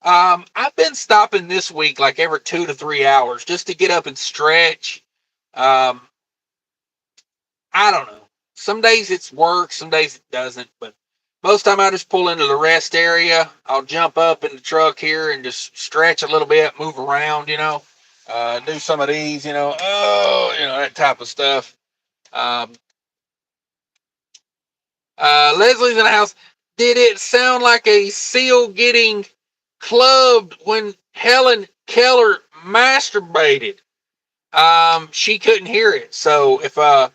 I've been stopping this week like every 2 to 3 hours just to get up and stretch. I don't know. Some days it's work, some days it doesn't, but Most time I just pull into the rest area. I'll jump up in the truck here and just stretch a little bit, move around, do some of these, that type of stuff. Um, Leslie's in the house. Did it sound like a seal getting clubbed when Helen Keller masturbated? She couldn't hear it. So if a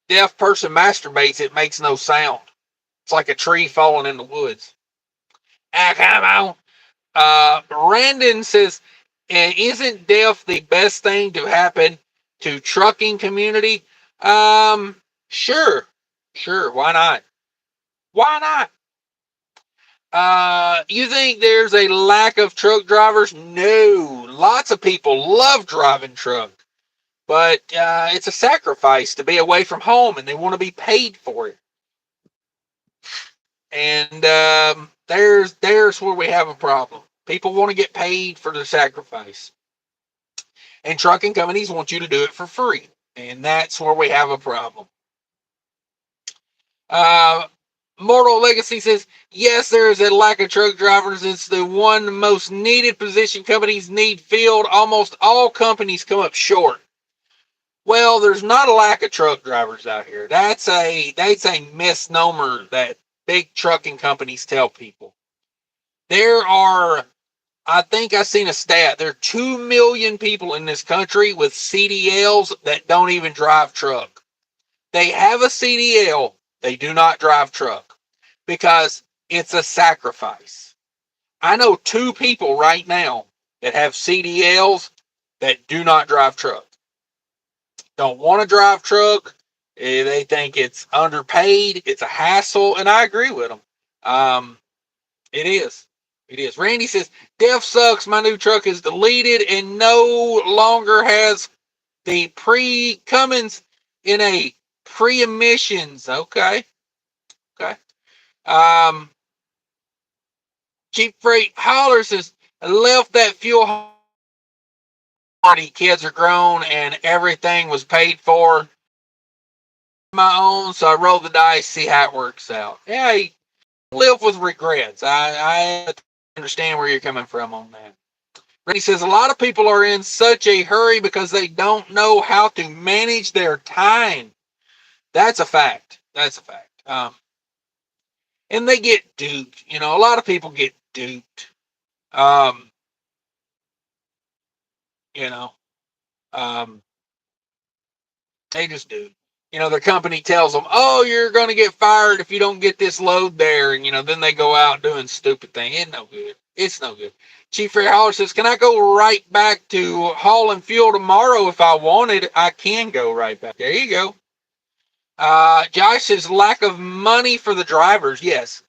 deaf person masturbates, it makes no sound. It's like a tree falling in the woods. Ah, come on. Brandon says, isn't deaf the best thing to happen to trucking community? Sure. Sure. Why not? Why not? You think there's a lack of truck drivers? No. Lots of people love driving truck. But it's a sacrifice to be away from home, and they want to be paid for it. And there's where we have a problem. People want to get paid for the sacrifice. And trucking companies want you to do it for free. And that's where we have a problem. Mortal Legacy says, yes, there is a lack of truck drivers. It's the one most needed position companies need filled. Almost all companies come up short. Well, there's not a lack of truck drivers out here. That's a misnomer that big trucking companies tell people. There are, I think I've seen a stat, there are 2 million people in this country with CDLs that don't even drive truck. They have a CDL, they do not drive truck because it's a sacrifice. I know 2 people right now that have CDLs that do not drive truck. Don't want to drive truck. They think it's underpaid. It's a hassle, and I agree with them. It is. It is. Randy says, Def sucks. My new truck is deleted and no longer has the Cummins in a pre-emissions. Okay. Okay. Cheap Freight Holler says, I left that fuel party. Kids are grown and everything was paid for my own, so I roll the dice, see how it works out. Yeah, I live with regrets. I understand where you're coming from on that. Randy says, a lot of people are in such a hurry because they don't know how to manage their time. That's a fact. That's a fact. And they get duped. A lot of people get duped. Um, you know, um, they just do. Their company tells them, oh, you're going to get fired if you don't get this load there. And, then they go out doing stupid things. It's no good. It's no good. Chief Fair Hauler says, can I go right back to hauling fuel tomorrow if I wanted? I can go right back. There you go. Josh says, lack of money for the drivers. Yes.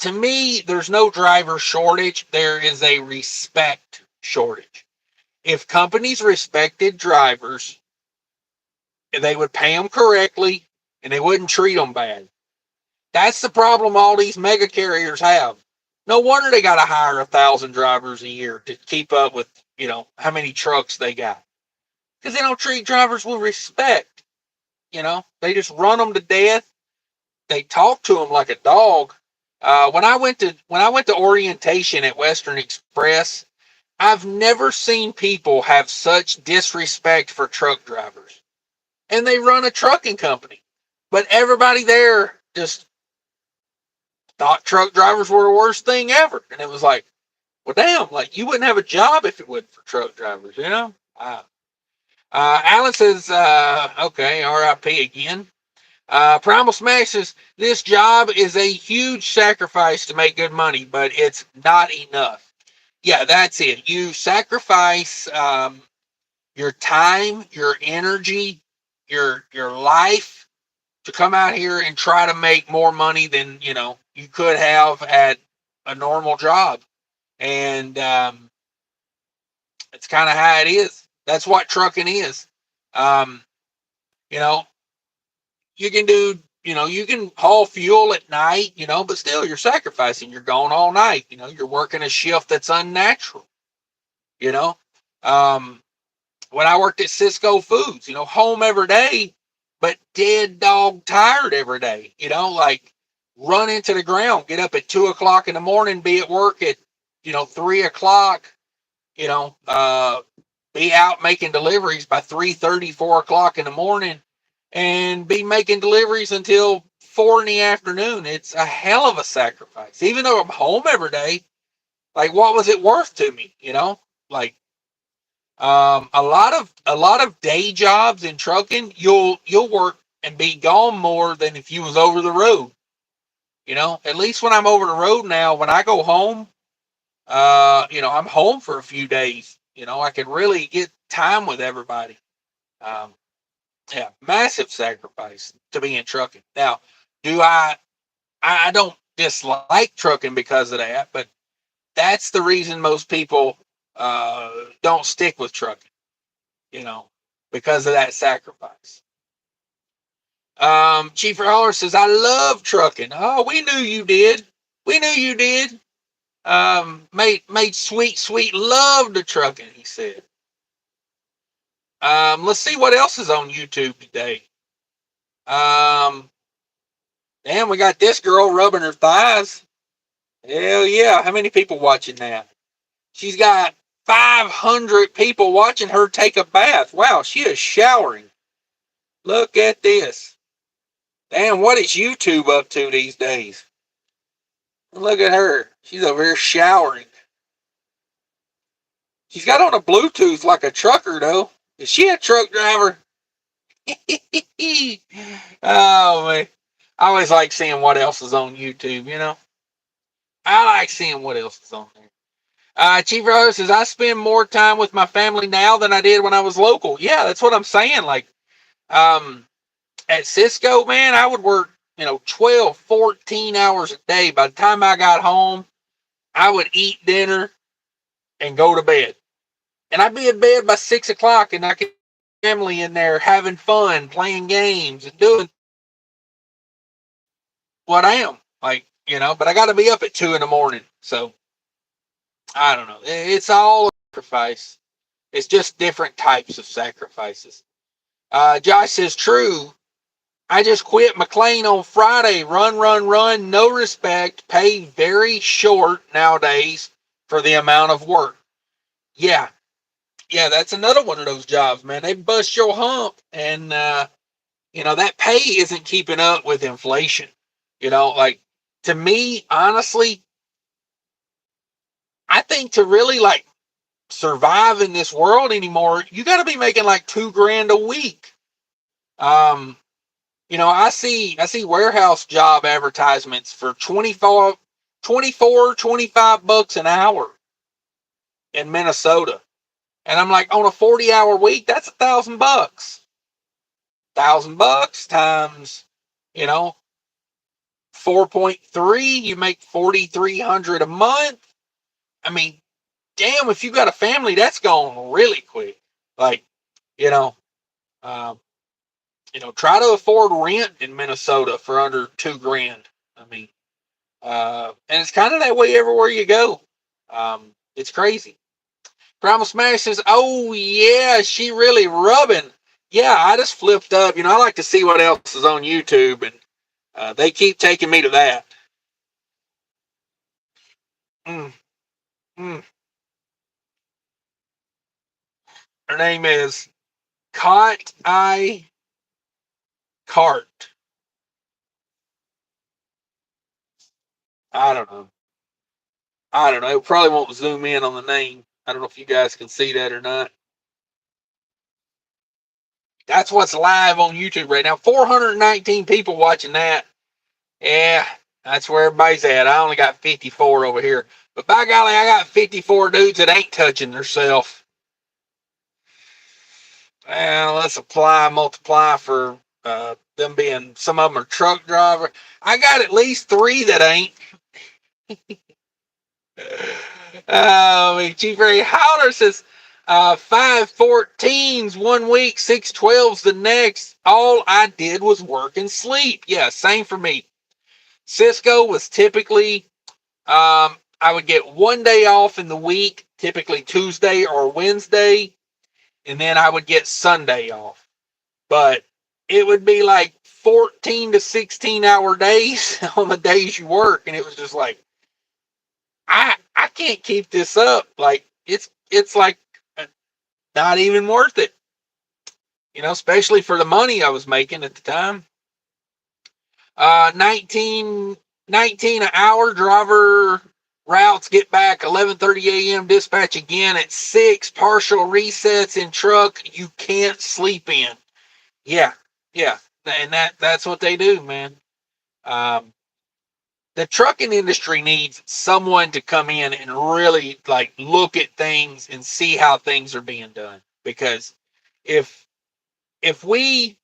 To me, there's no driver shortage. There is a respect shortage. If companies respected drivers, they would pay them correctly and they wouldn't treat them bad. That's the problem all these mega carriers have. No wonder they got to hire 1,000 drivers a year to keep up with, how many trucks they got. Because they don't treat drivers with respect. They just run them to death. They talk to them like a dog. When I went to orientation at Western Express, I've never seen people have such disrespect for truck drivers. And they run a trucking company. But everybody there just thought truck drivers were the worst thing ever. And it was like, well, damn, like you wouldn't have a job if it wasn't for truck drivers, Alan says, okay, RIP again. Primal Smash says, this job is a huge sacrifice to make good money, but it's not enough. Yeah, that's it. You sacrifice your time, your energy, your life to come out here and try to make more money than you could have at a normal job. And it's kind of how it is. That's what trucking is. Um, you know, you can do, you can haul fuel at night, but still you're sacrificing. You're going all night. You're working a shift that's unnatural. You know, um, when I worked at Cisco Foods, home every day, but dead dog tired every day, like run into the ground, get up at 2 o'clock in the morning, be at work at, 3 o'clock, be out making deliveries by 3:30, 4 o'clock in the morning, and be making deliveries until 4 in the afternoon. It's a hell of a sacrifice. Even though I'm home every day, like what was it worth to me? Like a lot of day jobs in trucking, you'll work and be gone more than if you was over the road. At least when I'm over the road now, when I go home, I'm home for a few days. I can really get time with everybody. Um, yeah, massive sacrifice to be in trucking. Now, do I don't dislike trucking because of that, but that's the reason most people don't stick with trucking, because of that sacrifice. Chief Holler says, I love trucking. Oh, we knew you did. We knew you did. Made sweet love to trucking, he said. Let's see what else is on YouTube today. Damn, we got this girl rubbing her thighs. Hell yeah. How many people watching that? She's got 500 people watching her take a bath. Wow, she is showering. Look at this. Damn, what is YouTube up to these days? Look at her. She's over here showering. She's got on a Bluetooth like a trucker, though. Is she a truck driver? Oh, man. I always like seeing what else is on YouTube, I like seeing what else is on there. Chief Rose says, I spend more time with my family now than I did when I was local. Yeah, that's what I'm saying. Like, at Cisco, man, I would work, 12, 14 hours a day. By the time I got home, I would eat dinner and go to bed. And I'd be in bed by 6 o'clock, and I could family in there having fun, playing games, and doing what I am. Like, but I got to be up at 2 in the morning. So, I don't know. It's all a sacrifice. It's just different types of sacrifices. Josh says, true. I just quit McLean on Friday. Run. No respect. Pay very short nowadays for the amount of work. Yeah. Yeah, that's another one of those jobs, man. They bust your hump, and, that pay isn't keeping up with inflation. Like, to me, honestly, I think to really, like, survive in this world anymore, you got to be making like $2,000 a week. I see warehouse job advertisements for 24, 25 bucks an hour in Minnesota. And I'm like, on a 40-hour week, that's $1,000. $1,000 times, you know, 4.3, you make 4,300 a month. I mean, damn, if you got a family, that's going really quick. Like, you know, um, try to afford rent in Minnesota for under $2,000. I mean, and it's kind of that way everywhere you go. It's crazy. Primal Smash says, "Oh yeah, she really rubbing." Yeah, I just flipped up. I like to see what else is on YouTube, and they keep taking me to that. Mm, mm. Her name is Cot I Cart. I don't know. I don't know. It probably won't zoom in on the name. I don't know if you guys can see that or not. That's what's live on YouTube right now. 419 people watching that. Yeah, that's where everybody's at. I only got 54 over here. But by golly, I got 54 dudes that ain't touching themselves. Well, let's multiply for them being, some of them are truck driver. I got at least 3 that ain't. Chief Ray Howler says, 514s one week, 612s the next. All I did was work and sleep. Yeah, same for me. Cisco was typically, I would get one day off in the week, typically Tuesday or Wednesday, and then I would get Sunday off. But it would be like 14 to 16 hour days on the days you work. And it was just like, I can't keep this up. Like it's like not even worth it, especially for the money I was making at the time. 19 an hour, driver routes, get back 11:30 a.m., dispatch again at 6, partial resets in truck you can't sleep in. Yeah, yeah. And that's what they do, man. Um, the trucking industry needs someone to come in and really like look at things and see how things are being done. Because if if we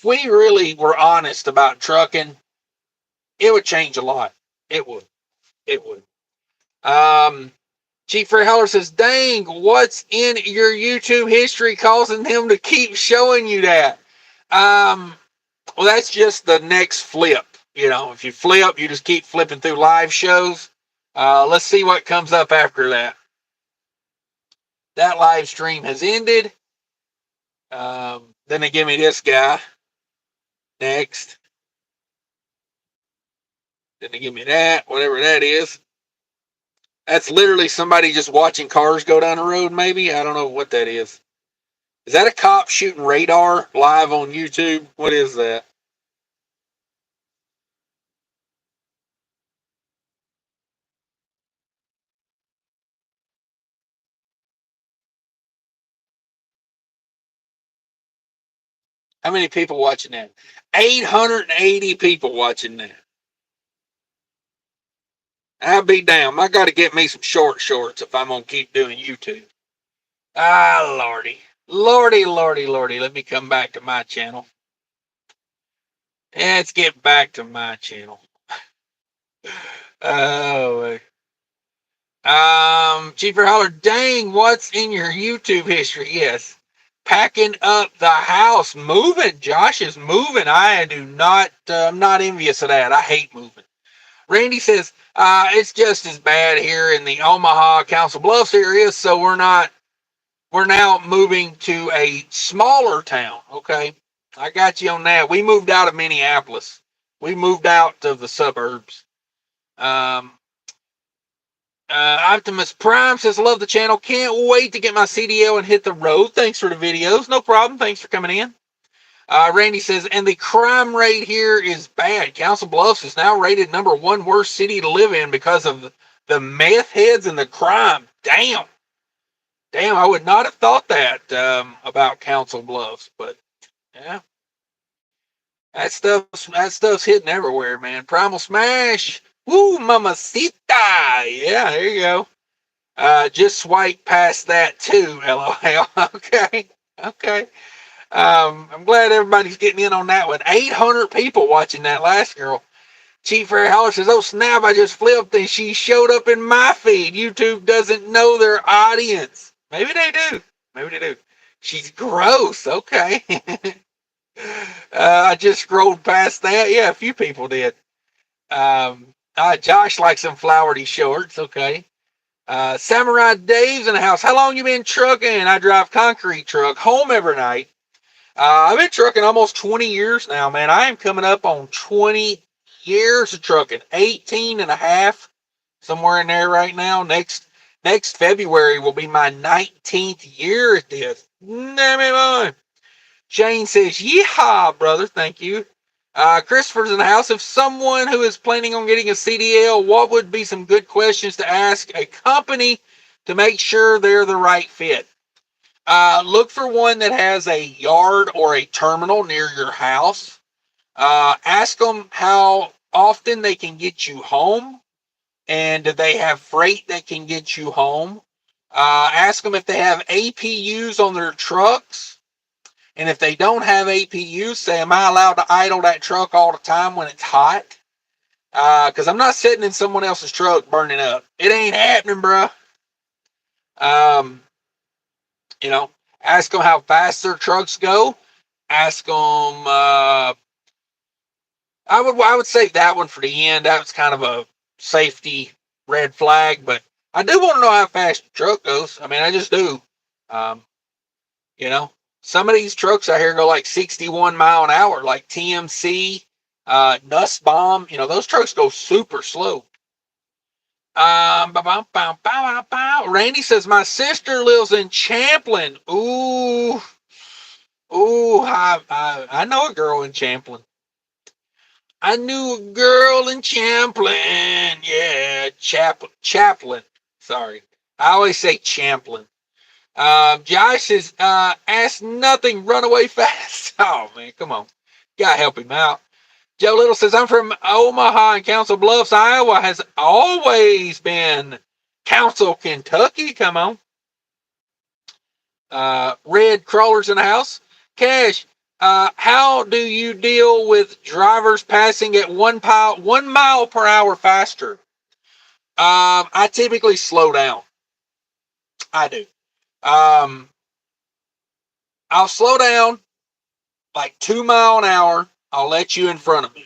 really were honest about trucking, it would change a lot. It would. It would. Chief Ray Heller says, dang, what's in your YouTube history causing them to keep showing you that? Well, that's just the next flip. If you flip, you just keep flipping through live shows. Let's see what comes up after that. That live stream has ended. Then they give me this guy. Next. Then they give me that, whatever that is. That's literally somebody just watching cars go down the road, maybe. I don't know what that is. Is that a cop shooting radar live on YouTube? What is that? How many people watching that? 880 people watching that. I'll be damned. I got to get me some shorts if I'm going to keep doing YouTube. Ah, lordy. Lordy, lordy, lordy. Let me come back to my channel. Let's get back to my channel. Oh, Cheaper Holler, dang, what's in your YouTube history? Yes. Packing up the house, moving. Josh is moving. I do not, I'm not envious of that. I hate moving. Randy says, it's just as bad here in the Omaha Council Bluffs area, so we're now moving to a smaller town. Okay. I got you on that. We moved out of Minneapolis. We moved out of the suburbs. Optimus Prime says, love the channel. Can't wait to get my CDL and hit the road. Thanks for the videos. No problem. Thanks for coming in. Randy says, and the crime rate here is bad. Council Bluffs is now rated #1 worst city to live in because of the meth heads and the crime. Damn. I would not have thought that about Council Bluffs, but yeah. That stuff's hitting everywhere, man. Primal Smash. Woo, mamacita. Yeah, there you go. Just swipe past that too, LOL. Okay. I'm glad everybody's getting in on that one. 800 people watching that last girl. Chief Ray Holler says, oh snap, I just flipped and she showed up in my feed. YouTube doesn't know their audience. Maybe they do. She's gross. Okay. I just scrolled past that. Yeah, a few people did. Josh likes some flowery shorts. Okay. Samurai Dave's in the house. How long you been trucking? I drive concrete truck home every night. I've been trucking almost 20 years now, man. I am coming up on 20 years of trucking. 18 and a half, somewhere in there right now. Next February will be my 19th year at this. Damn it, boy. Shane says, yeehaw, brother. Thank you. Christopher's in the house. If someone who is planning on getting a CDL, what would be some good questions to ask a company to make sure they're the right fit? Look for one that has a yard or a terminal near your house. Ask them how often they can get you home, and do they have freight that can get you home. Ask them if they have APUs on their trucks. And if they don't have APUs, say, am I allowed to idle that truck all the time when it's hot? Because I'm not sitting in someone else's truck burning up. It ain't happening, bro. Ask them how fast their trucks go. Ask them. I would save that one for the end. That was kind of a safety red flag, but I do want to know how fast the truck goes. I mean, I just do. Um, you know. Some of these trucks out here go like 61 mile an hour, like TMC, Nussbaum. Those trucks go super slow. Randy says my sister lives in Champlin. Ooh, I know a girl in Champlin. I knew a girl in Champlin. Yeah, Chaplin. Sorry, I always say Champlin. Josh says, ask nothing, run away fast. Oh man, come on, gotta help him out. Joe Little says, I'm from Omaha, and Council Bluffs, Iowa has always been Council, Kentucky. Come on. Red Crawlers in the house. Cash, how do you deal with drivers passing at 1 mile per hour faster? I typically slow down. I do. I'll slow down like 2 mile an hour. I'll let you in front of me.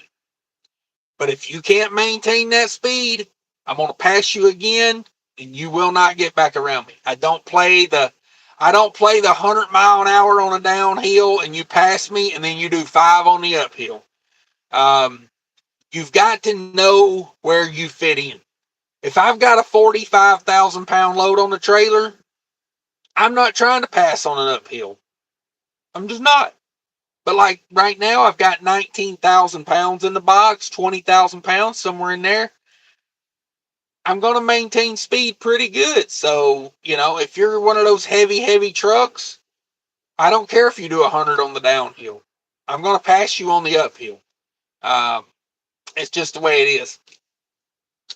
But if you can't maintain that speed, I'm going to pass you again, and you will not get back around me. I don't play the 100 mile an hour on a downhill and you pass me and then you do 5 on the uphill. You've got to know where you fit in. If I've got a 45,000 pound load on the trailer, I'm not trying to pass on an uphill. I'm just not. But like right now, I've got 19,000 pounds in the box, 20,000 pounds, somewhere in there. I'm going to maintain speed pretty good. So, if you're one of those heavy trucks, I don't care if you do 100 on the downhill. I'm going to pass you on the uphill. It's just the way it is.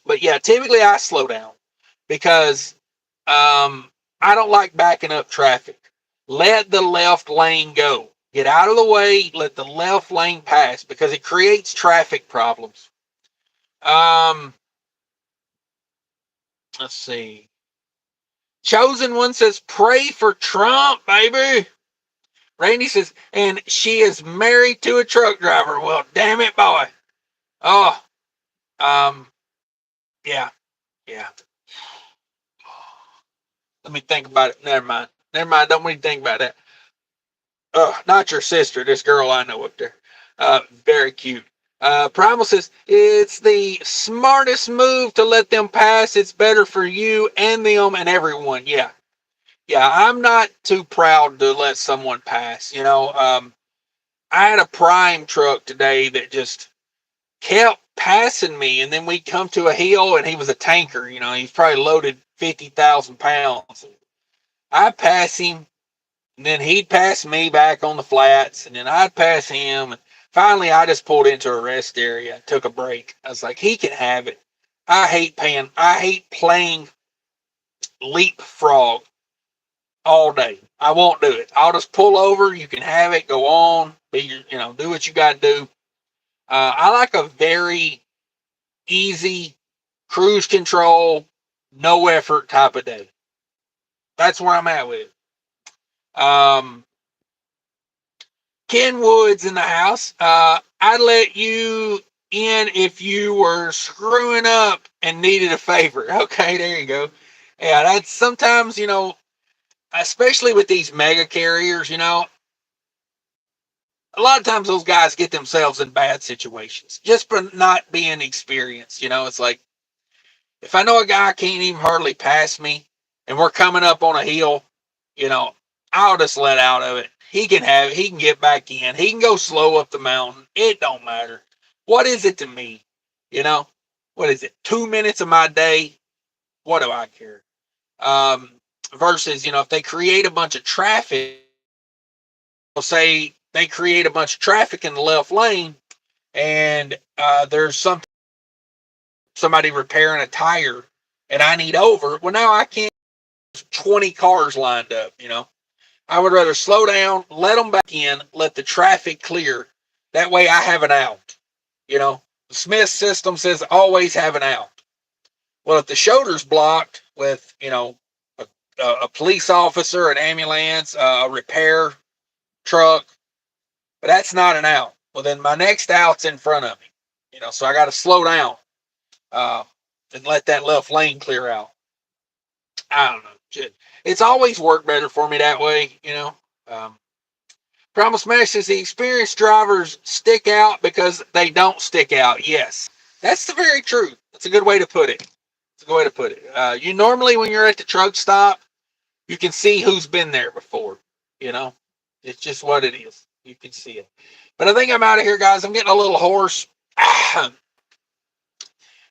But yeah, typically I slow down because I don't like backing up traffic. Let the left lane go. Get out of the way, let the left lane pass because it creates traffic problems. Let's see. Chosen One says, pray for Trump, baby. Randy says, and she is married to a truck driver. Well, damn it, boy. Oh, yeah. Let me think about it. Never mind. Don't want to think about that. Not your sister. This girl I know up there. Very cute. Primal says, it's the smartest move to let them pass. It's better for you and them and everyone. Yeah. I'm not too proud to let someone pass. I had a prime truck today that just kept passing me, and then we come to a hill, and he was a tanker. He's probably loaded 50,000 pounds. I pass him, and then he'd pass me back on the flats, and then I'd pass him. And finally, I just pulled into a rest area and took a break. I was like, he can have it. I hate playing leapfrog all day. I won't do it. I'll just pull over. You can have it. Go on. Do what you got to do. I like a very easy cruise control, no effort type of day. That's where I'm at with it. Ken Wood's in the house. I'd let you in if you were screwing up and needed a favor. Okay, there you go. Yeah, that's sometimes, especially with these mega carriers, a lot of times those guys get themselves in bad situations just for not being experienced. It's like, if I know a guy can't even hardly pass me and we're coming up on a hill, I'll just let out of it. He can have it. He can get back in. He can go slow up the mountain. It don't matter. What is it to me? What is it? 2 minutes of my day? What do I care? Versus, if they create a bunch of traffic, they'll say they create a bunch of traffic in the left lane and there's somebody repairing a tire and I need over. Well, now I can't. 20 cars lined up. I would rather slow down, let them back in, let the traffic clear. That way I have an out. The Smith system says always have an out. Well, if the shoulder's blocked with, a police officer, an ambulance, a repair truck, but that's not an out. Well, then my next out's in front of me. So I got to slow down and let that left lane clear out. I don't know. It's always worked better for me that way. Problem Smash says the experienced drivers stick out because they don't stick out. Yes, that's the very truth. That's a good way to put it. It's a good way to put it. You normally, when you're at the truck stop, you can see who's been there before. You know, it's just what it is. You can see it. But I think I'm out of here, guys. I'm getting a little hoarse.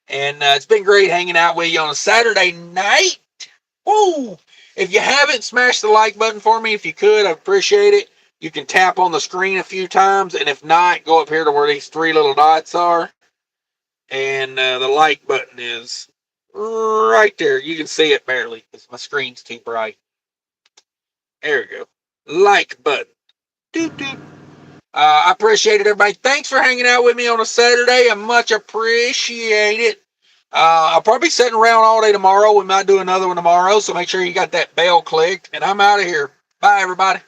And it's been great hanging out with you on a Saturday night. Woo! If you haven't, smash the like button for me. If you could, I'd appreciate it. You can tap on the screen a few times. And if not, go up here to where these three little dots are. And the like button is right there. You can see it barely because my screen's too bright. There we go. Like button. Doot, doot. I appreciate it, everybody. Thanks for hanging out with me on a Saturday. I much appreciate it. I'll probably be sitting around all day tomorrow. We might do another one tomorrow, so make sure you got that bell clicked. And I'm out of here. Bye, everybody.